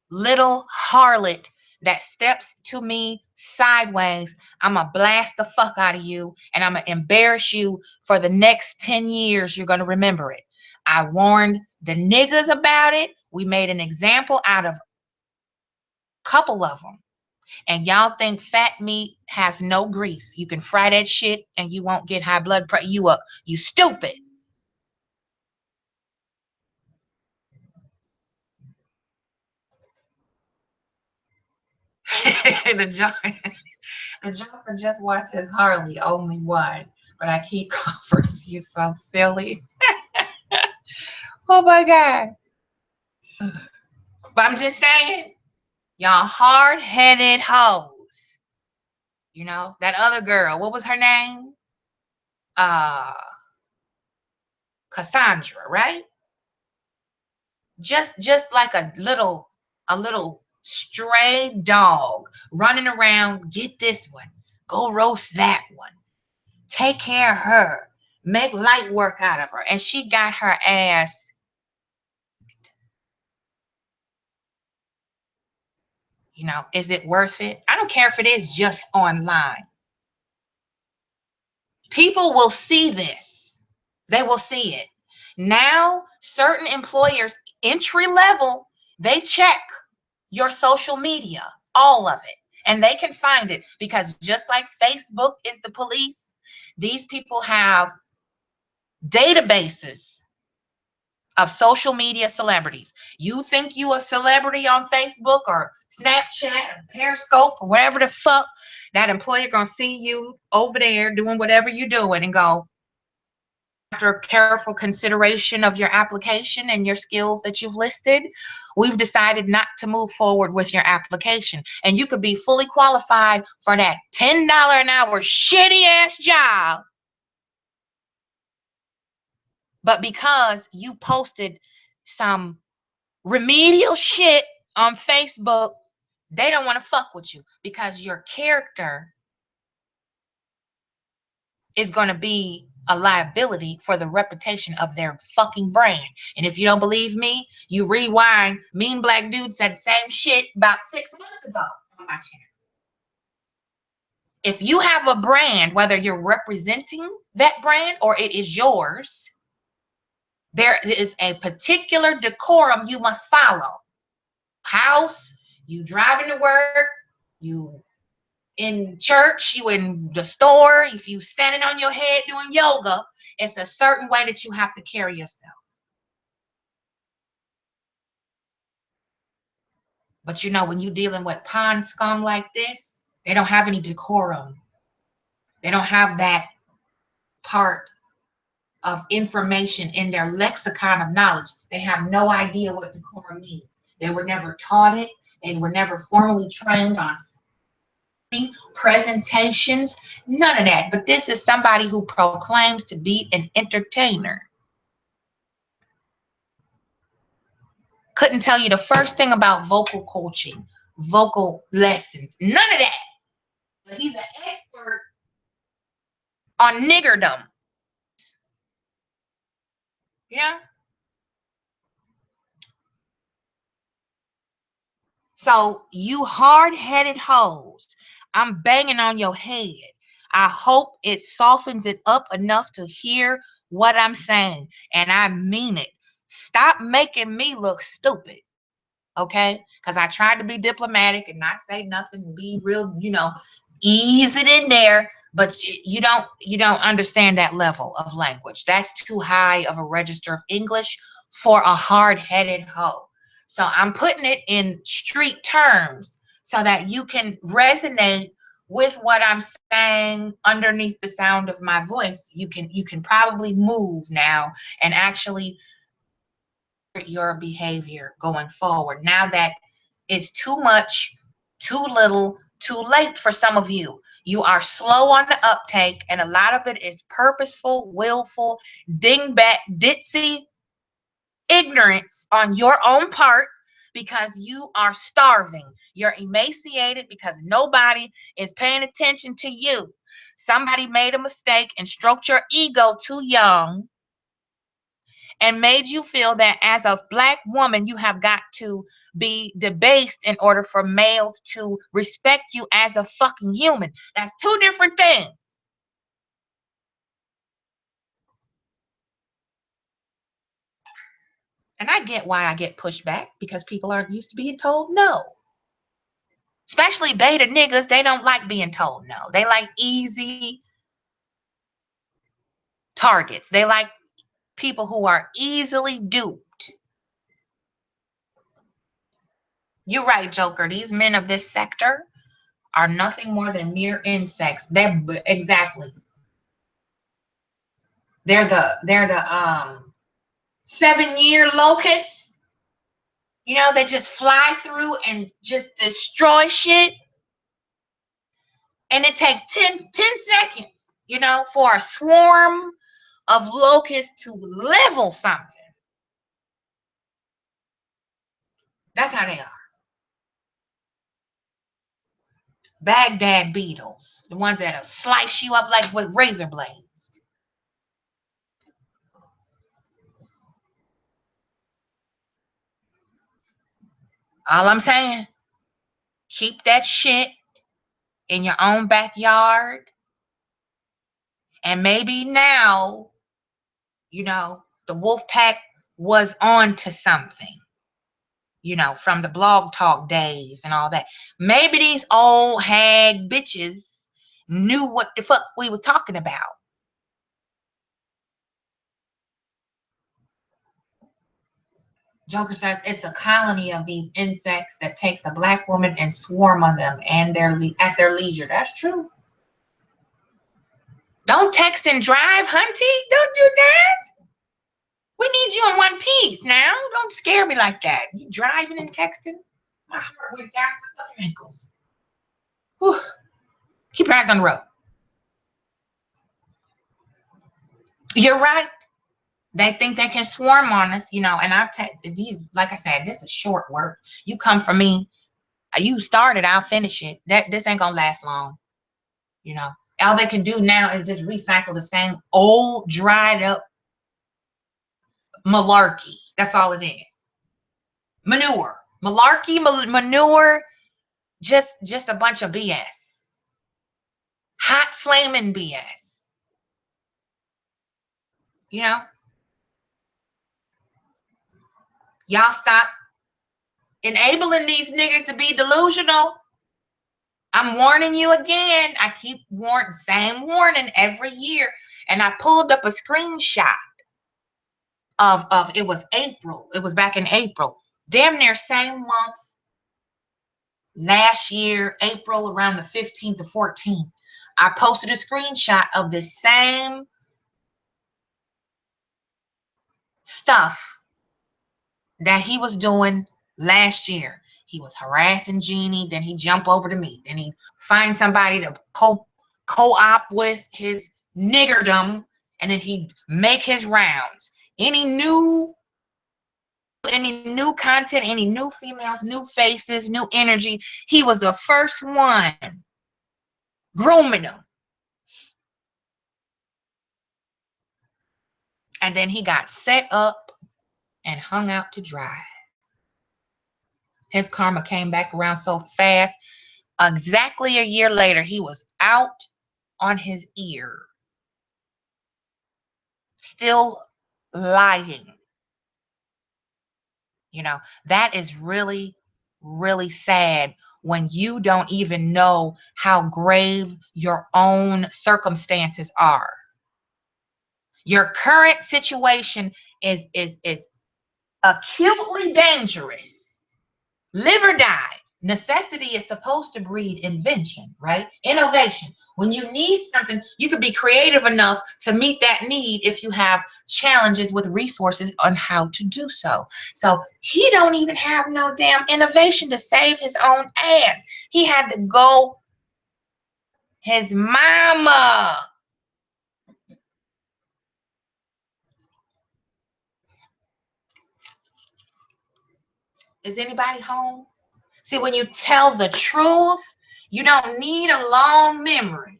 little harlot that steps to me sideways, I'm going to blast the fuck out of you and I'm going to embarrass you for the next 10 years. You're going to remember it. I warned the niggas about it. We made an example out of a couple of them. And y'all think fat meat has no grease. You can fry that shit and you won't get high blood pressure. You stupid. the Joker just watched his Harley only one, but I keep covers. You so silly. Oh my God. But I'm just saying, y'all hard-headed hoes. You know, that other girl, what was her name? Cassandra, right? just like a little stray dog running around. Get this one, go roast that one, take care of her, make light work out of her, and she got her ass. Is it worth it? I don't care if it is just online. People will see this. They will see it. Now, certain employers, entry level, they check your social media, all of it, and they can find it, because just like Facebook is the police, these people have databases of social media celebrities. You think you a celebrity on Facebook or Snapchat or Periscope or wherever the fuck, that employer gonna see you over there doing whatever you doing and go, after careful consideration of your application and your skills that you've listed, we've decided not to move forward with your application. And you could be fully qualified for that $10 an hour shitty ass job, but because you posted some remedial shit on Facebook, they don't want to fuck with you, because your character is going to be a liability for the reputation of their fucking brand. And if you don't believe me, you rewind. Mean Black Dude said the same shit about 6 months ago on my channel. If you have a brand, whether you're representing that brand or it is yours, there is a particular decorum you must follow. House, you driving to work, you in church, you in the store, if you standing on your head doing yoga, it's a certain way that you have to carry yourself. But when you're dealing with pond scum like this, they don't have any decorum. They don't have that part of information in their lexicon of knowledge. They have no idea what decorum means. They were never taught it. They were never formally trained on presentations, none of that. But this is somebody who proclaims to be an entertainer. Couldn't tell you the first thing about vocal coaching, vocal lessons, none of that. But he's an expert on niggerdom. Yeah. So you hard-headed hoes, I'm banging on your head. I hope it softens it up enough to hear what I'm saying. And I mean it. Stop making me look stupid. Okay? Because I tried to be diplomatic and not say nothing and be real, ease it in there. But you don't understand that level of language. That's too high of a register of English for a hard-headed hoe. So I'm putting it in street terms so that you can resonate with what I'm saying underneath the sound of my voice. You can probably move now and actually your behavior going forward. Now that it's too much, too little, too late for some of you. You are slow on the uptake, and a lot of it is purposeful, willful, dingbat, ditzy ignorance on your own part, because you are starving. You're emaciated because nobody is paying attention to you. Somebody made a mistake and stroked your ego too young and made you feel that as a Black woman, you have got to be debased in order for males to respect you as a fucking human. That's two different things. And I get why I get pushed back, because people aren't used to being told no. Especially beta niggas, they don't like being told no. They like easy targets. They like people who are easily duped. You're right, Joker. These men of this sector are nothing more than mere insects. They're exactly. They're the 7-year locusts. They just fly through and just destroy shit. And it takes 10 seconds, for a swarm of locusts to level something. That's how they are. Baghdad beetles, the ones that'll slice you up like with razor blades. All I'm saying, keep that shit in your own backyard. And maybe now, you know, the wolf pack was on to something, you know, from the blog talk days and all that. Maybe these old hag bitches knew what the fuck we was talking about. Joker says it's a colony of these insects that takes a black woman and swarm on them and at their leisure. That's true. Don't text and drive, hunty. Don't do that. We need you in one piece now. Don't scare me like that. You driving and texting? My heart went down my fucking ankles. Whew. Keep your eyes on the road. You're right. They think they can swarm on us, you know, and these, like I said, this is short work. You come for me, you start it, I'll finish it. This ain't gonna last long, you know. All they can do now is just recycle the same old, dried up malarkey. That's all it is. Manure. Malarkey, manure, just a bunch of BS. Hot flaming BS. You know? Y'all stop enabling these niggas to be delusional. I'm warning you again. I keep same warning every year. And I pulled up a screenshot of it was April. It was back in April. Damn near same month last year, April, around the 15th or 14th. I posted a screenshot of the same stuff that he was doing last year. He was harassing Jeannie, then he jump over to me, then he find somebody to co-op with his niggerdom, and then he make his rounds. Any new content, any new females, new faces, new energy, he was the first one grooming them. And then he got set up and hung out to dry. His karma came back around so fast. Exactly a year later, he was out on his ear, still lying. You know, that is really, really sad when you don't even know how grave your own circumstances are. Your current situation is acutely dangerous. Live or die. Necessity is supposed to breed invention, right? Innovation. When you need something, you could be creative enough to meet that need if you have challenges with resources on how to do so. So he don't even have no damn innovation to save his own ass. He had to go his mama. Is anybody home? See, when you tell the truth, you don't need a long memory.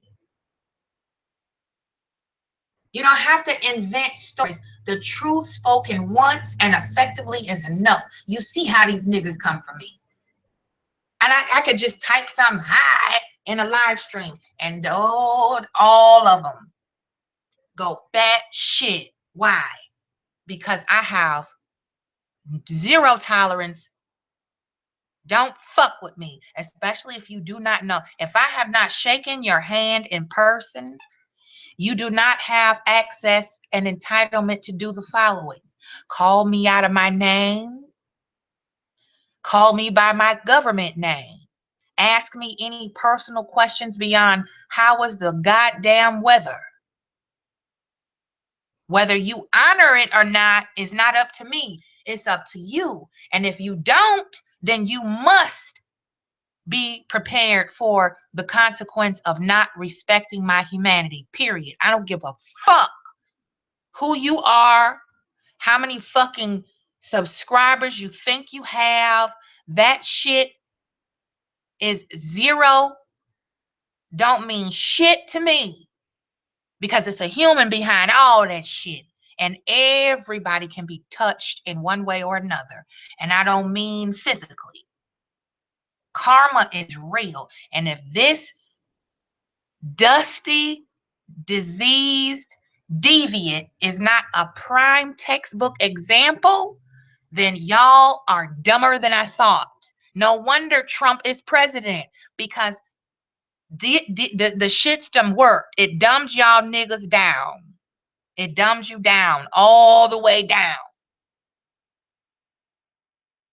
You don't have to invent stories. The truth spoken once and effectively is enough. You see how these niggas come for me. And I could just type some hi in a live stream and all of them go bat shit. Why? Because I have zero tolerance. Don't fuck with me, especially if you do not know. If I have not shaken your hand in person, you do not have access and entitlement to do the following. Call me out of my name. Call me by my government name. Ask me any personal questions beyond how is the goddamn weather. Whether you honor it or not is not up to me. It's up to you. And if you don't, then you must be prepared for the consequence of not respecting my humanity, period. I don't give a fuck who you are, how many fucking subscribers you think you have, that shit is zero. Don't mean shit to me, because it's a human behind all that shit. And everybody can be touched in one way or another. And I don't mean physically. Karma is real. And if this dusty, diseased, deviant is not a prime textbook example, then y'all are dumber than I thought. No wonder Trump is president, because the shit's done worked. It dumbs y'all niggas down. It dumbs you down all the way down.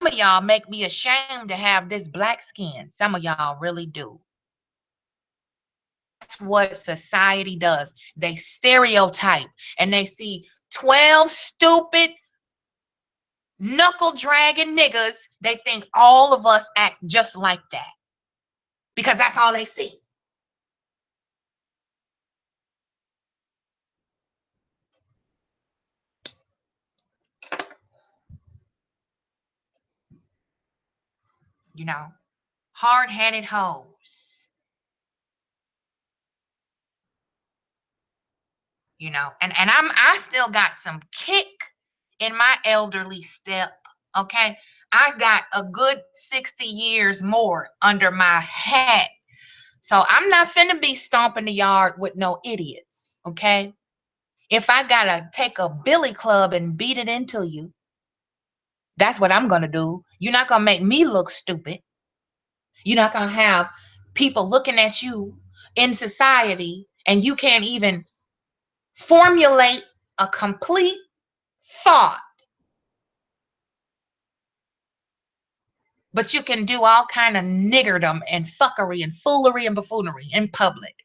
Some of y'all make me ashamed to have this black skin. Some of y'all really do. That's what society does. They stereotype, and they see 12 stupid knuckle dragging niggas. They think all of us act just like that, because that's all they see. You know, hard-headed hoes. You know, and I still got some kick in my elderly step. Okay, I got a good 60 years more under my hat. So I'm not finna be stomping the yard with no idiots. Okay, if I gotta take a billy club and beat it into you, that's what I'm gonna do. You're not gonna make me look stupid. You're not gonna have people looking at you in society and you can't even formulate a complete thought, but you can do all kind of niggerdom and fuckery and foolery and buffoonery in public.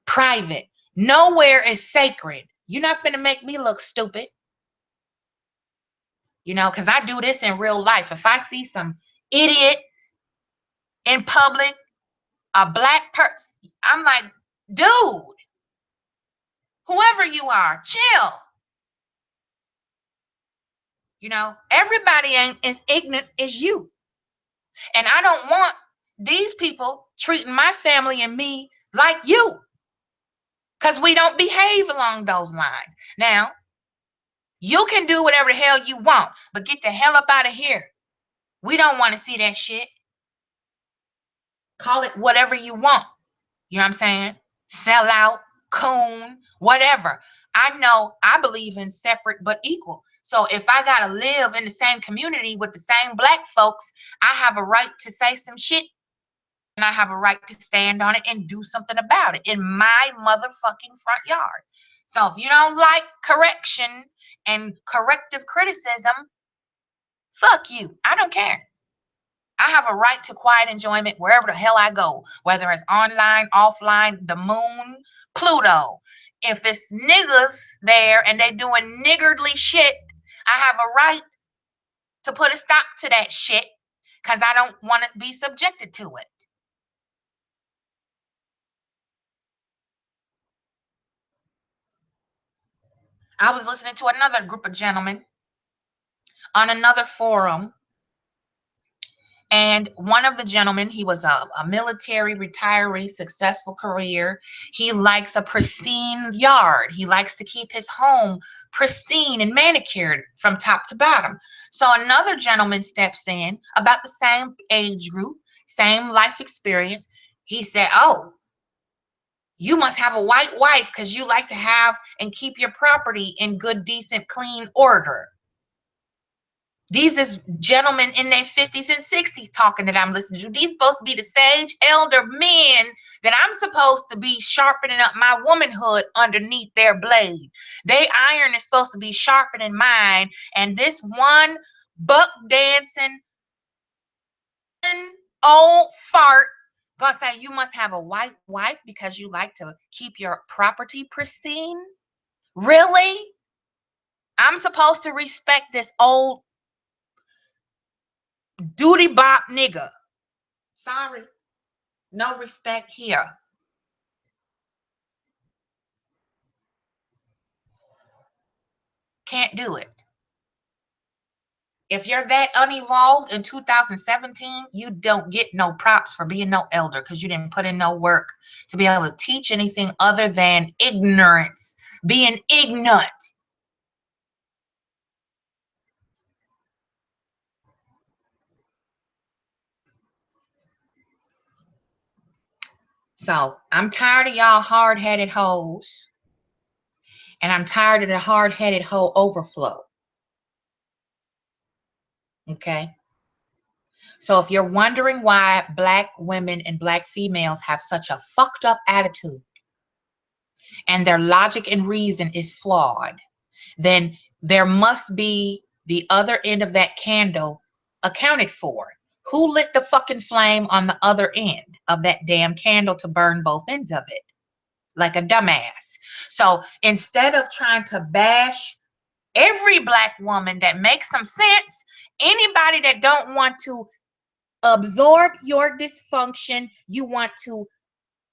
Private, nowhere is sacred. You're not finna make me look stupid. You know, because I do this in real life. If I see some idiot in public, a black person, I'm like, dude, whoever you are, chill. You know, everybody ain't as ignorant as you. And I don't want these people treating my family and me like you, because we don't behave along those lines. Now, you can do whatever the hell you want, but get the hell up out of here. We don't want to see that shit. Call it whatever you want. You know what I'm saying? Sell out, coon, whatever. I know I believe in separate but equal. So if I got to live in the same community with the same black folks, I have a right to say some shit, and I have a right to stand on it and do something about it in my motherfucking front yard. So if you don't like correction and corrective criticism, fuck you. I don't care. I have a right to quiet enjoyment wherever the hell I go, whether it's online, offline, the moon, Pluto. If it's niggas there and they doing niggardly shit, I have a right to put a stop to that shit, because I don't want to be subjected to it. I was listening to another group of gentlemen on another forum, and one of the gentlemen, he was a military retiree, successful career. He likes a pristine yard. He likes to keep his home pristine and manicured from top to bottom. So another gentleman steps in, about the same age group, same life experience. He said, "Oh, you must have a white wife because you like to have and keep your property in good, decent, clean order." These is gentlemen in their 50s and 60s talking that I'm listening to. These supposed to be the sage elder men that I'm supposed to be sharpening up my womanhood underneath their blade. Their iron is supposed to be sharpening mine. And this one buck dancing old fart gonna say you must have a white wife because you like to keep your property pristine? Really? I'm supposed to respect this old duty bop nigga? Sorry, no respect here. Can't do it. If you're that unevolved in 2017, you don't get no props for being no elder because you didn't put in no work to be able to teach anything other than ignorance, being ignorant. So I'm tired of y'all hard-headed hoes, and I'm tired of the hard-headed hoe overflow. Okay? So if you're wondering why Black women and Black females have such a fucked up attitude and their logic and reason is flawed, then there must be the other end of that candle accounted for. Who lit the fucking flame on the other end of that damn candle to burn both ends of it? Like a dumbass. So instead of trying to bash every Black woman that makes some sense, anybody that don't want to absorb your dysfunction, you want to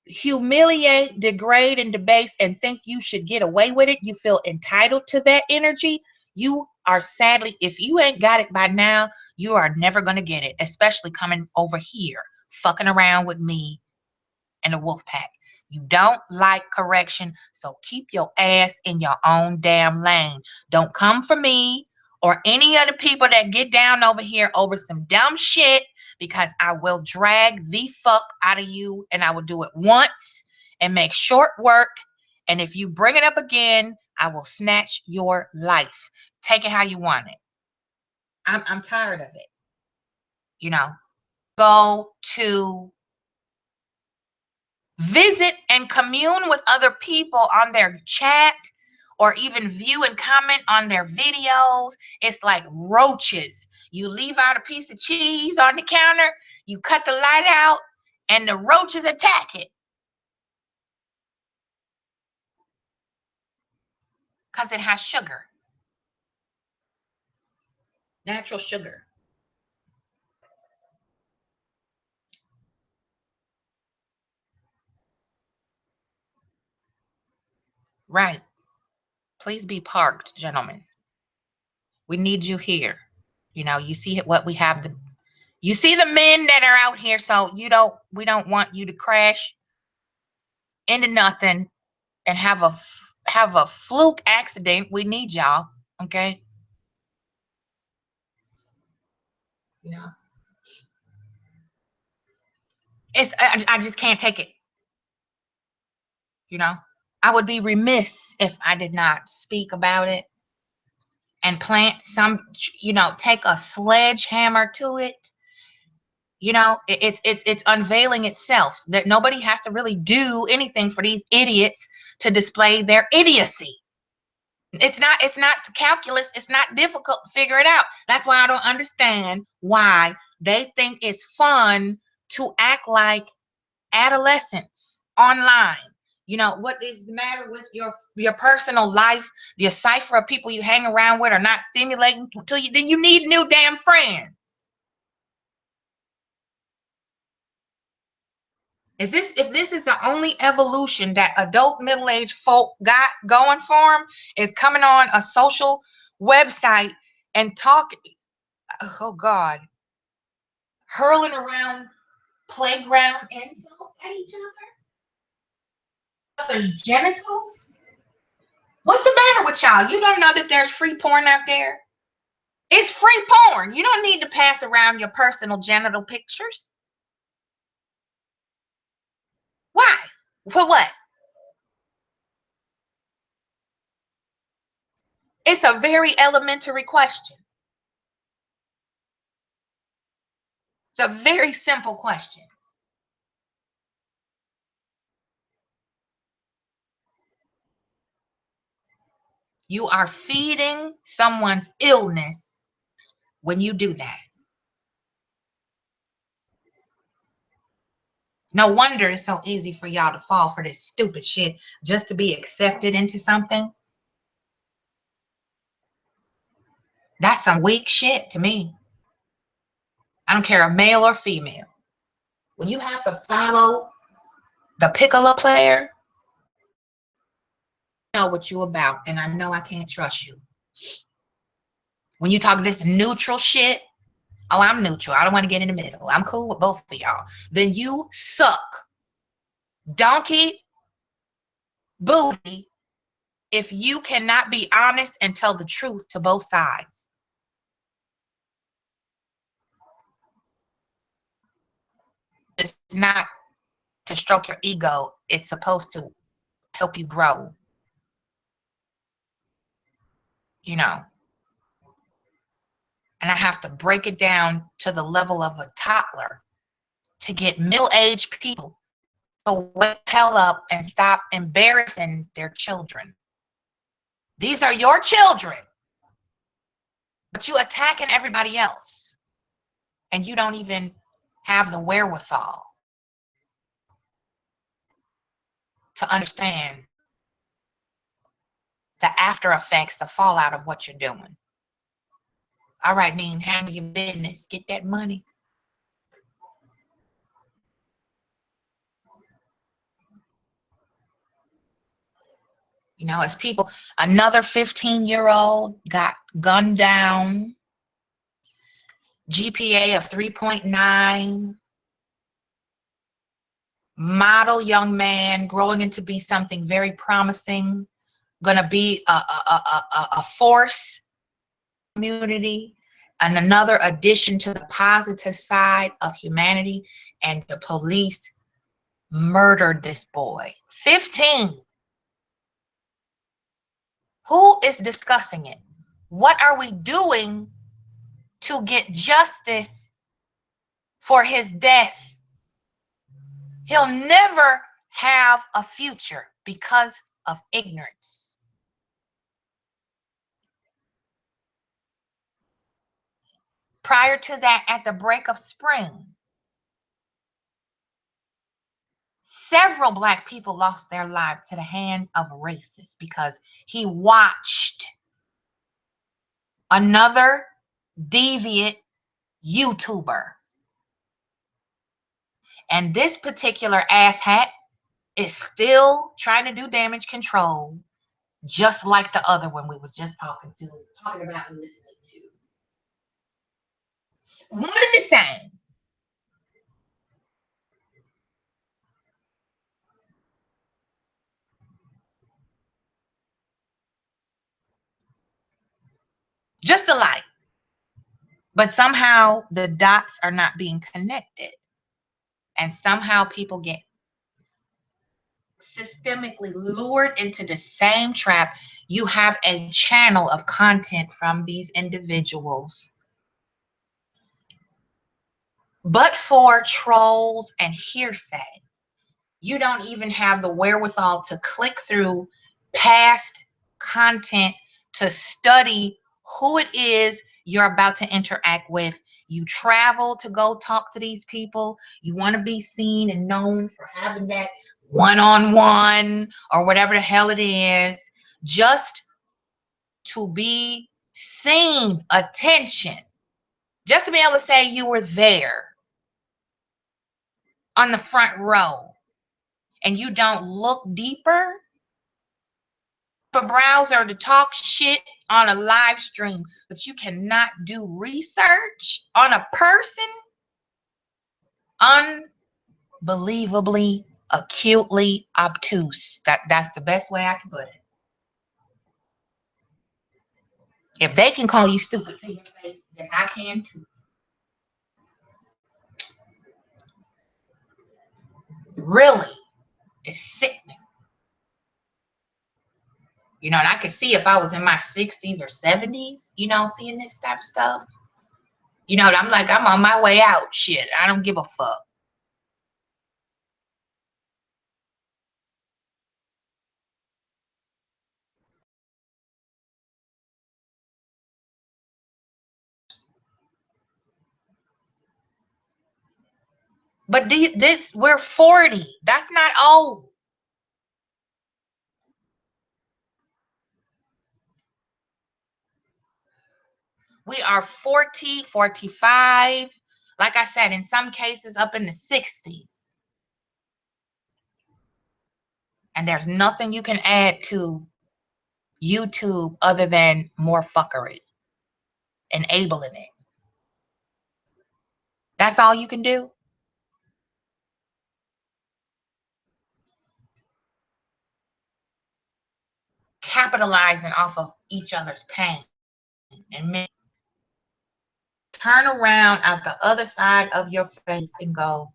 humiliate, degrade, and debase and think you should get away with it, you feel entitled to that energy, you are sadly, if you ain't got it by now, you are never going to get it, especially coming over here, fucking around with me and the wolf pack. You don't like correction, so keep your ass in your own damn lane. Don't come for me or any other people that get down over here over some dumb shit, because I will drag the fuck out of you, and I will do it once and make short work. And if you bring it up again, I will snatch your life. Take it how you want it. I'm tired of it. You know, go to visit and commune with other people on their chat or even view and comment on their videos. It's like roaches. You leave out a piece of cheese on the counter, you cut the light out, and the roaches attack it. Because it has sugar. Natural sugar. Right. Please be parked, gentlemen. We need you here. You know, you see what we have. You see the men that are out here, so we don't want you to crash into nothing and have a fluke accident. We need y'all, okay? You know, I just can't take it. You know, I would be remiss if I did not speak about it and plant some, take a sledgehammer to it. You know, it's unveiling itself that nobody has to really do anything for these idiots to display their idiocy. It's not calculus. It's not difficult to figure it out. That's why I don't understand why they think it's fun to act like adolescents online. You know, what is the matter with your personal life? Your cipher of people you hang around with are not stimulating to you. Then you need new damn friends. If this is the only evolution that adult middle-aged folk got going for them, is coming on a social website and talking, oh God, hurling around playground insults at each other's genitals. What's the matter with y'all? You don't know that there's free porn out there? It's free porn. You don't need to pass around your personal genital pictures. Why? For what? It's a very elementary question. It's a very simple question. You are feeding someone's illness when you do that. No wonder it's so easy for y'all to fall for this stupid shit just to be accepted into something. That's some weak shit to me. I don't care, a male or female. When you have to follow the piccolo player, I know what you about, and I know I can't trust you. When you talk this neutral shit, oh, I'm neutral. I don't want to get in the middle. I'm cool with both of y'all. Then you suck. Donkey booty if you cannot be honest and tell the truth to both sides. It's not to stroke your ego. It's supposed to help you grow. You know. And I have to break it down to the level of a toddler to get middle-aged people to wake the hell up and stop embarrassing their children. These are your children, but you attacking everybody else, and you don't even have the wherewithal to understand the after effects, the fallout of what you're doing. All right, mean, handle your business, get that money. You know, as people, another 15-year-old got gunned down, GPA of 3.9, model young man growing into be something very promising, gonna be a force community and another addition to the positive side of humanity, and the police murdered this boy. 15. Who is discussing it? What are we doing to get justice for his death? He'll never have a future because of ignorance. Prior to that, at the break of spring, several Black people lost their lives to the hands of racists because he watched another deviant YouTuber. And this particular asshat is still trying to do damage control, just like the other one we was just talking about and listening to. One and the same. Just alike. But somehow the dots are not being connected. And somehow people get systemically lured into the same trap. You have a channel of content from these individuals. But for trolls and hearsay, you don't even have the wherewithal to click through past content to study who it is you're about to interact with. You travel to go talk to these people. You want to be seen and known for having that one-on-one or whatever the hell it is, just to be seen, attention, just to be able to say you were there on the front row, and you don't look deeper. A browser to talk shit on a live stream, but you cannot do research on a person. Unbelievably acutely obtuse. That's the best way I can put it. If they can call you stupid to your face, then I can too. Really, it's sickening. You know, and I could see if I was in my 60s or 70s, you know, seeing this type of stuff. You know, I'm like, I'm on my way out. Shit, I don't give a fuck. But this, we're 40. That's not old. We are 40, 45. Like I said, in some cases up in the 60s. And there's nothing you can add to YouTube other than more fuckery. enabling it. That's all you can do. Capitalizing off of each other's pain and turn around out the other side of your face and go,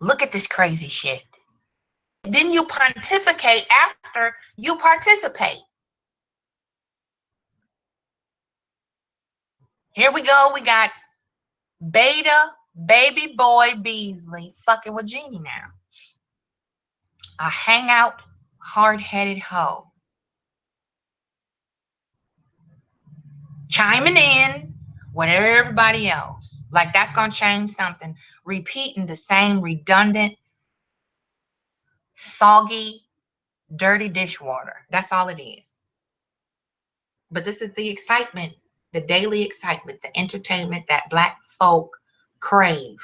look at this crazy shit. Then you pontificate after you participate. Here we go. We got Beta Baby Boy Beasley fucking with Jeannie now. A hangout, hard-headed hoe. Chiming in with everybody else. Like that's going to change something. Repeating the same redundant, soggy, dirty dishwater. That's all it is. But this is the excitement, the daily excitement, the entertainment that Black folk crave.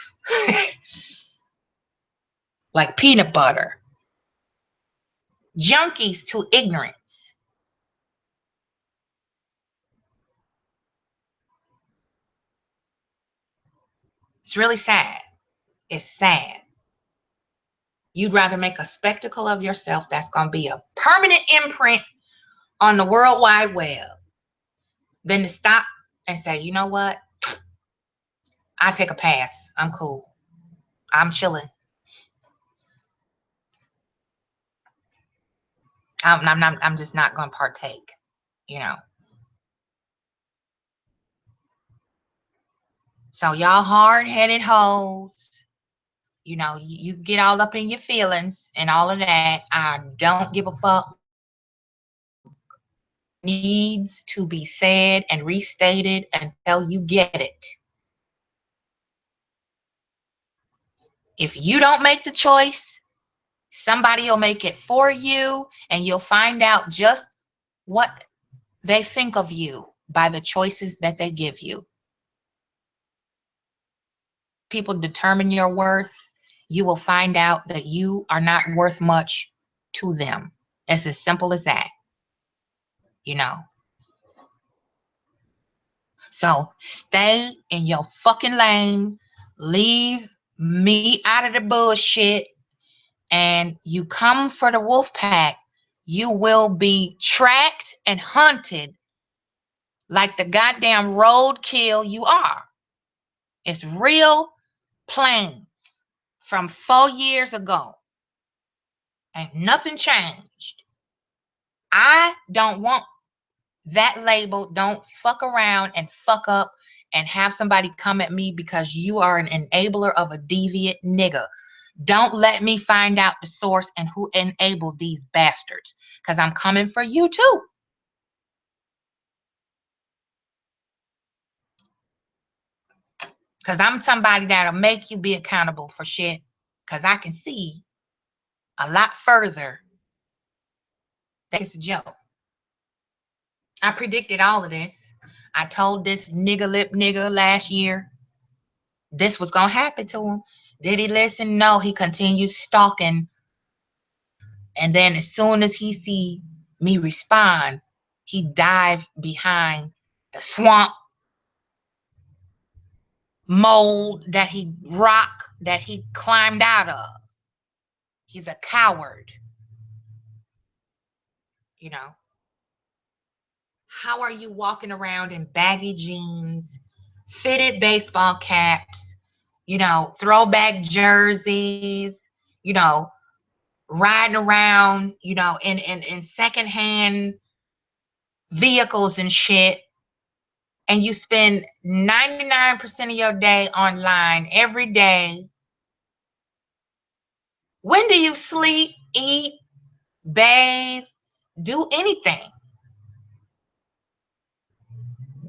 Like peanut butter. Junkies to ignorance. It's really sad. It's sad. You'd rather make a spectacle of yourself that's going to be a permanent imprint on the World Wide Web than to stop and say, you know what? I take a pass. I'm cool. I'm chilling. I'm just not going to partake, you know. So y'all hard-headed hoes, you know, you get all up in your feelings and all of that. I don't give a fuck. Needs to be said and restated until you get it. If you don't make the choice, somebody will make it for you, and you'll find out just what they think of you by the choices that they give you. People determine your worth. You will find out that you are not worth much to them. It's as simple as that, you know. So stay in your fucking lane. Leave me out of the bullshit. And you come for the wolf pack, you will be tracked and hunted like the goddamn roadkill you are. It's real plain from 4 years ago. Ain't nothing changed. I don't want that label. Don't fuck around and fuck up and have somebody come at me because you are an enabler of a deviant nigga. Don't let me find out the source and who enabled these bastards, because I'm coming for you too. Because I'm somebody that'll make you be accountable for shit, because I can see a lot further. That's a joke. I predicted all of this. I told this nigga lip nigga last year this was going to happen to him. Did he listen? No, he continued stalking. And then as soon as he see me respond, he dived behind the swamp mold that he climbed out of. He's a coward, you know. How are you walking around in baggy jeans, fitted baseball caps, you know, throwback jerseys, you know, riding around, you know, in secondhand vehicles and shit, and you spend 99% of your day online every day? When do you sleep, eat, bathe, do anything?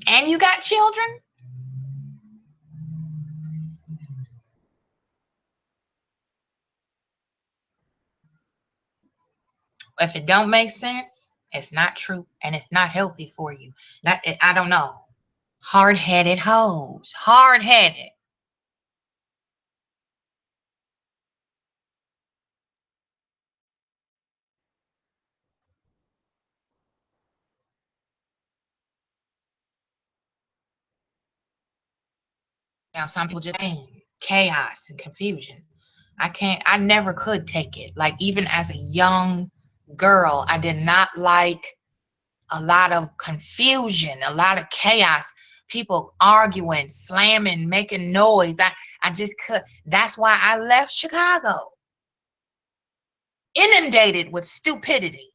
And you got children? If it don't make sense, it's not true, and it's not healthy for you. I don't know. Hard-headed hoes. Hard-headed. Now, some people just chaos and confusion. I never could take it. Like, even as a young girl, I did not like a lot of confusion, a lot of chaos, people arguing, slamming, making noise. I just could. That's why I left Chicago. Inundated with stupidity.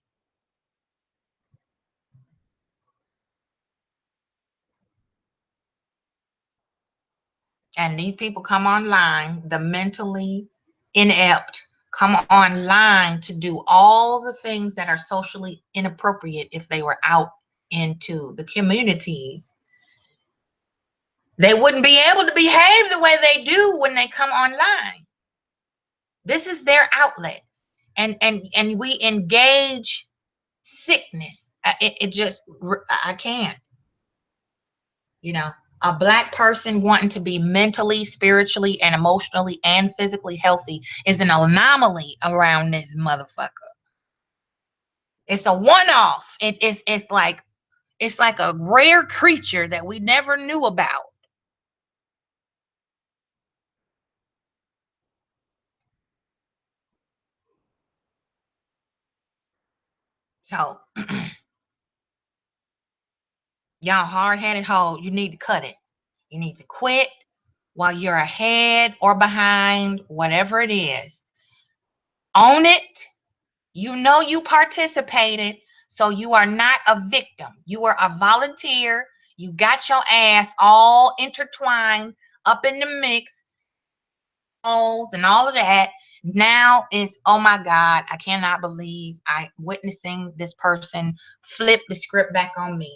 And these people come online, the mentally inept come online to do all the things that are socially inappropriate if they were out into the communities. They wouldn't be able to behave the way they do when they come online. This is their outlet. And we engage sickness. It just, I can't. You know, a Black person wanting to be mentally, spiritually, and emotionally and physically healthy is an anomaly around this motherfucker. It's a one-off. It's like a rare creature that we never knew about. So y'all hard-headed hoe, you need to cut it. You need to quit while you're ahead or behind, whatever it is. Own it. You know you participated, so you are not a victim. You are a volunteer. You got your ass all intertwined up in the mix, and all of that. Now it's, oh my God, I cannot believe I witnessing this person flip the script back on me.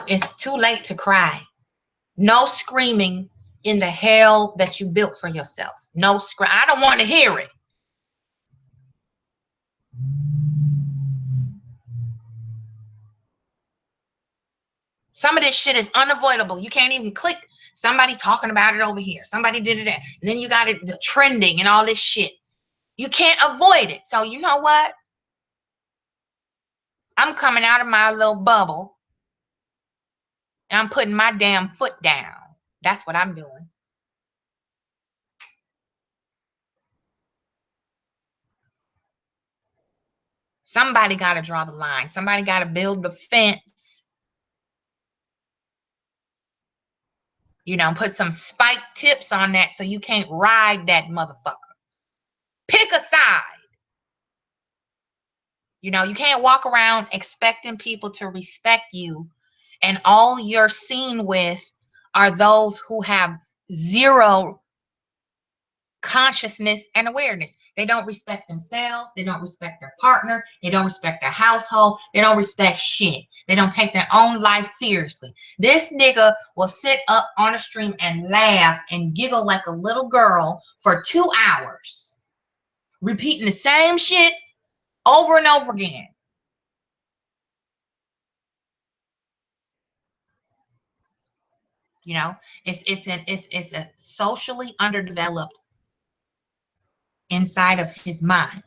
It's too late to cry. No screaming in the hell that you built for yourself. No scream. I don't want to hear it. Some of this shit is unavoidable. You can't even click. Somebody talking about it over here. Somebody did it. And then you got it, the trending and all this shit. You can't avoid it. So you know what? I'm coming out of my little bubble and I'm putting my damn foot down. That's what I'm doing. Somebody got to draw the line. Somebody got to build the fence. You know, put some spike tips on that so you can't ride that motherfucker. Pick a side. You know, you can't walk around expecting people to respect you, and all you're seen with are those who have zero consciousness and awareness. They don't respect themselves. They don't respect their partner. They don't respect their household. They don't respect shit. They don't take their own life seriously. This nigga will sit up on a stream and laugh and giggle like a little girl for 2 hours, repeating the same shit over and over again. You know, it's a socially underdeveloped inside of his mind.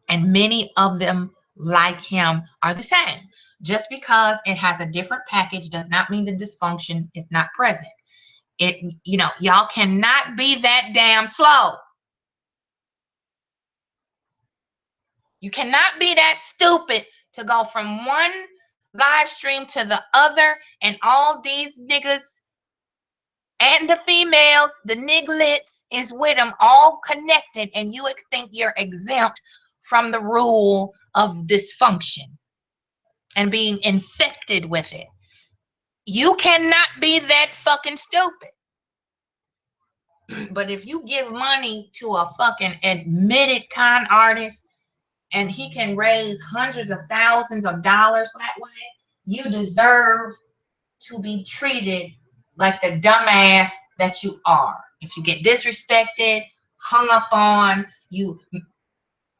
And many of them, like him, are the same. Just because it has a different package does not mean the dysfunction is not present. You know, y'all cannot be that damn slow. You cannot be that stupid to go from one live stream to the other and all these niggas and the females, the nigglets is with them all connected, and you think you're exempt from the rule of dysfunction and being infected with it. You cannot be that fucking stupid. But if you give money to a fucking admitted con artist and he can raise hundreds of thousands of dollars that way, you deserve to be treated like the dumbass that you are. If you get disrespected, hung up on, you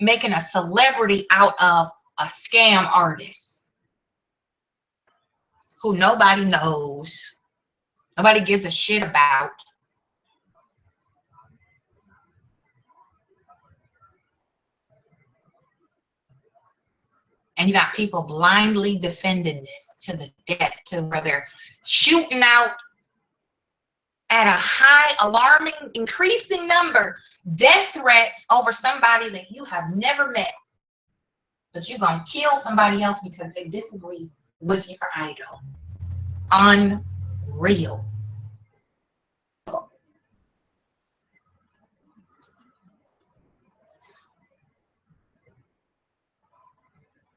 making a celebrity out of a scam artist who nobody knows, nobody gives a shit about. And you got people blindly defending this to the death, to where they're shooting out at a high, alarming, increasing number, death threats over somebody that you have never met. But you're going to kill somebody else because they disagree with your idol. Unreal.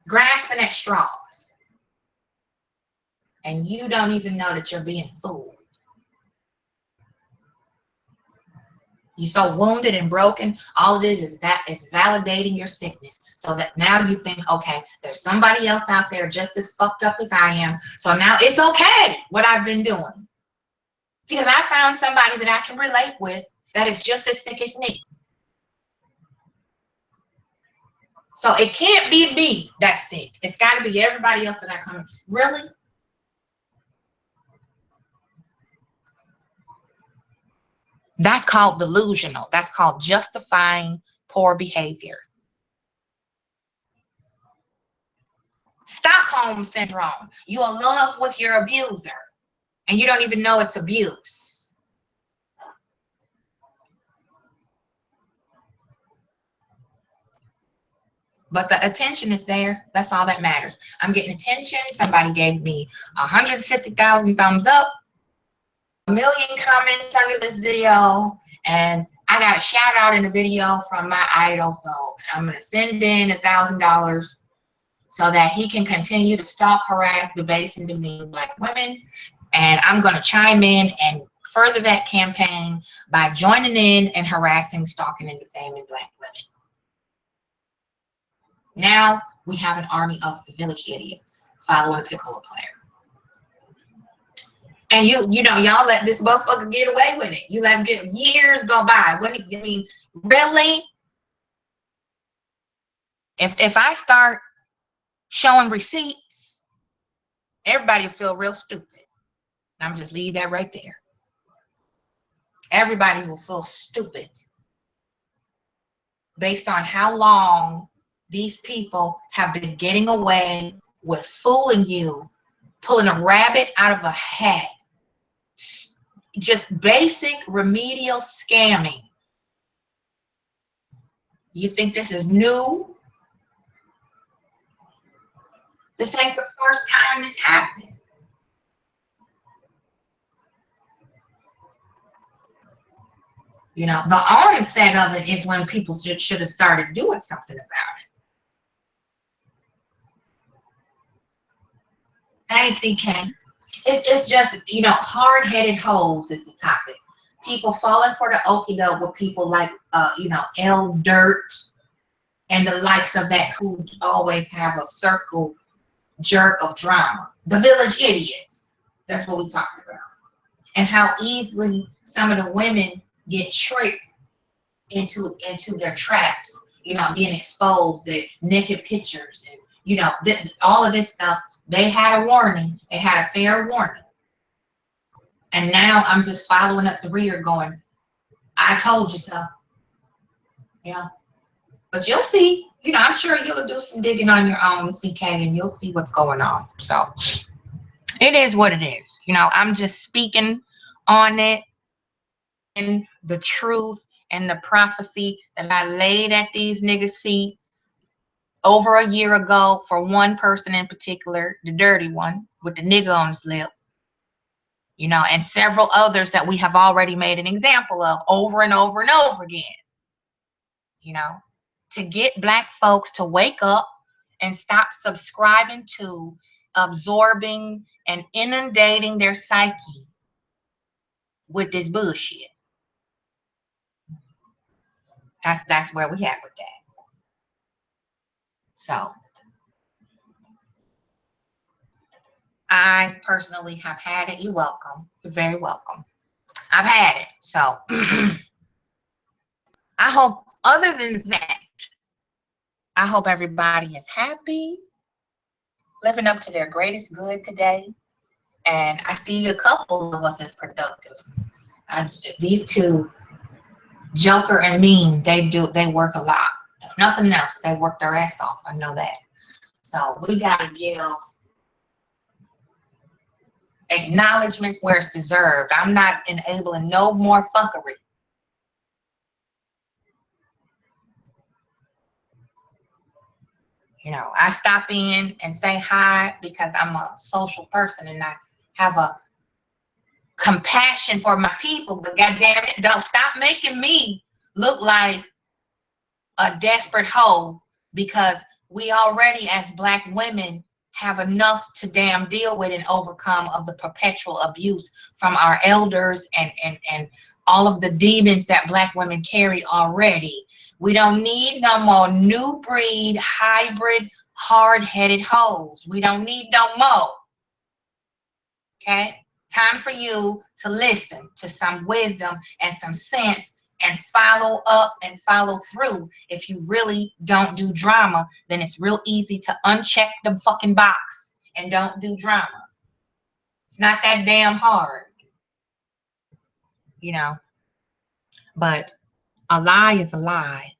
Grasping at straws. And you don't even know that you're being fooled. You're so wounded and broken, all it is that is validating your sickness. So that now you think, okay, there's somebody else out there just as fucked up as I am. So now it's okay what I've been doing. Because I found somebody that I can relate with that is just as sick as me. So it can't be me that's sick. It's got to be everybody else that I come in. Really? That's called delusional. That's called justifying poor behavior. Stockholm syndrome. You're in love with your abuser, and you don't even know it's abuse. But the attention is there. That's all that matters. I'm getting attention. Somebody gave me 150,000 thumbs up, a million comments under this video, and I got a shout out in the video from my idol. So I'm going to send in $1,000 so that he can continue to stalk, harass, debase, and demean Black women. And I'm going to chime in and further that campaign by joining in and harassing, stalking, and defaming Black women. Now we have an army of village idiots following a piccolo player. And you know, y'all let this motherfucker get away with it. You let him get years go by. When I mean, really? If I start showing receipts, everybody will feel real stupid. I'm just leave that right there. Everybody will feel stupid based on how long these people have been getting away with fooling you, pulling a rabbit out of a hat. Just basic remedial scamming. You think this is new? This ain't the first time this happened. You know, the onset of it is when people should have started doing something about it. Hey, CK. It's just, you know, hard-headed hoes is the topic. People falling for the okie doke with people like, you know, L Dirt and the likes of that, who always have a circle jerk of drama. The village idiots. That's what we're talking about. And how easily some of the women get tricked into their traps. You know, being exposed, the naked pictures, and you know, all of this stuff. They had a warning. They had a fair warning. And now I'm just following up the rear going, I told you so. Yeah. But you'll see. You know, I'm sure you'll do some digging on your own, CK, and you'll see what's going on. So it is what it is. You know, I'm just speaking on it and the truth and the prophecy that I laid at these niggas' feet over a year ago for one person in particular, the dirty one with the nigga on his lip, you know, and several others that we have already made an example of over and over and over again, you know, to get Black folks to wake up and stop subscribing to, absorbing, and inundating their psyche with this bullshit. That's where we at with that. So I personally have had it. You're welcome. You're very welcome. I've had it. So I hope, other than that, I hope everybody is happy, living up to their greatest good today. And I see a couple of us as productive. These two, Joker and Mean, they work a lot. If nothing else, they work their ass off. I know that. So we gotta give acknowledgement where it's deserved. I'm not enabling no more fuckery. You know, I stop in and say hi because I'm a social person and I have a compassion for my people, but goddamn it, don't stop making me look like a desperate hoe, because we already as Black women have enough to damn deal with and overcome of the perpetual abuse from our elders and all of the demons that Black women carry already. We don't need no more new breed, hybrid, hard-headed hoes. We don't need no more. Okay? Time for you to listen to some wisdom and some sense and follow up and follow through. If you really don't do drama, then it's real easy to uncheck the fucking box and don't do drama. It's not that damn hard, you know. But a lie is a lie,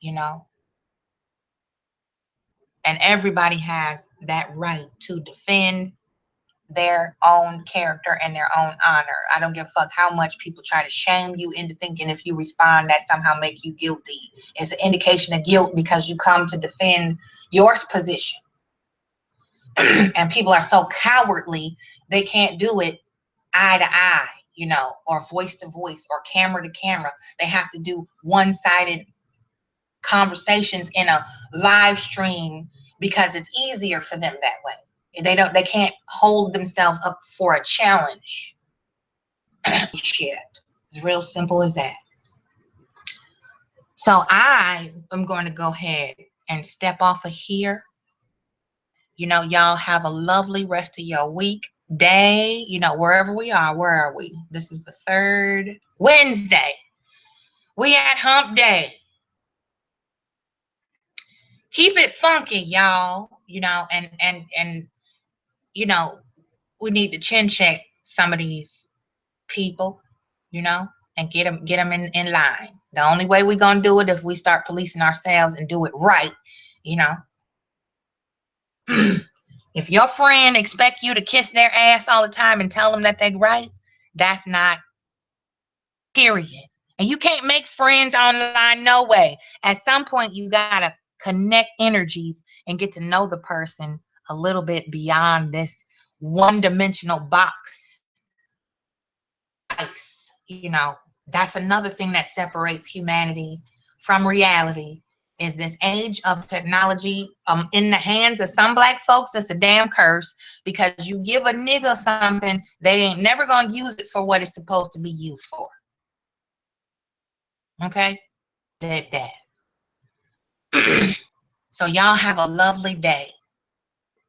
you know. And everybody has that right to defend their own character and their own honor. I don't give a fuck how much people try to shame you into thinking if you respond that somehow make you guilty. It's an indication of guilt because you come to defend your position. And people are so cowardly, they can't do it eye to eye, you know, or voice to voice or camera to camera. They have to do one-sided conversations in a live stream because it's easier for them that way. They can't hold themselves up for a challenge. Shit. It's real simple as that. So I am going to go ahead and step off of here. You know, y'all have a lovely rest of your week, day, you know, wherever we are. Where are we? This is the 3rd Wednesday. We at hump day. Keep it funky, y'all, you know, and you know, we need to chin check some of these people, you know, and get them in line. The only way we're gonna do it if we start policing ourselves and do it right, you know. If your friend expect you to kiss their ass all the time and tell them that they're right, that's not, period. And you can't make friends online, no way. At some point, you gotta connect energies and get to know the person a little bit beyond this one-dimensional box. You know, that's another thing that separates humanity from reality, is this age of technology in the hands of some Black folks. It's a damn curse, because you give a nigga something, they ain't never gonna use it for what it's supposed to be used for. Okay? Like that. So y'all have a lovely day,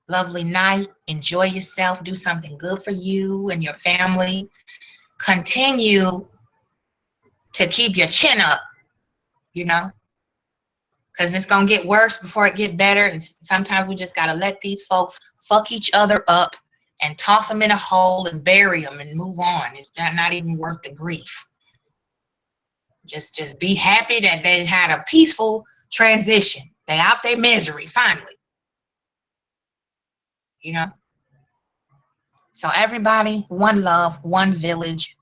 lovely night. Enjoy yourself. Do something good for you and your family. Continue to keep your chin up, you know, because it's going to get worse before it get better. And sometimes we just got to let these folks fuck each other up and toss them in a hole and bury them and move on. It's not even worth the grief. Just be happy that they had a peaceful transition. They out their misery finally, you know. So everybody, one love, one village,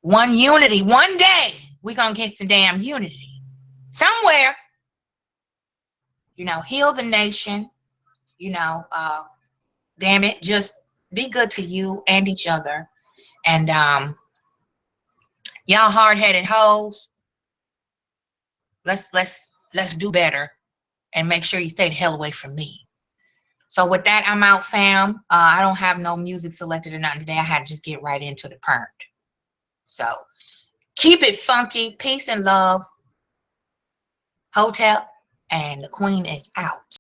one unity. One day we gonna get some damn unity somewhere, you know. Heal the nation, you know. Damn it, just be good to you and each other. And y'all hard-headed hoes, let's do better and make sure you stay the hell away from me. So with that, I'm out, fam. I don't have no music selected or nothing today. I had to just get right into the pernt. So keep it funky. Peace and love. Hotel, and the queen is out.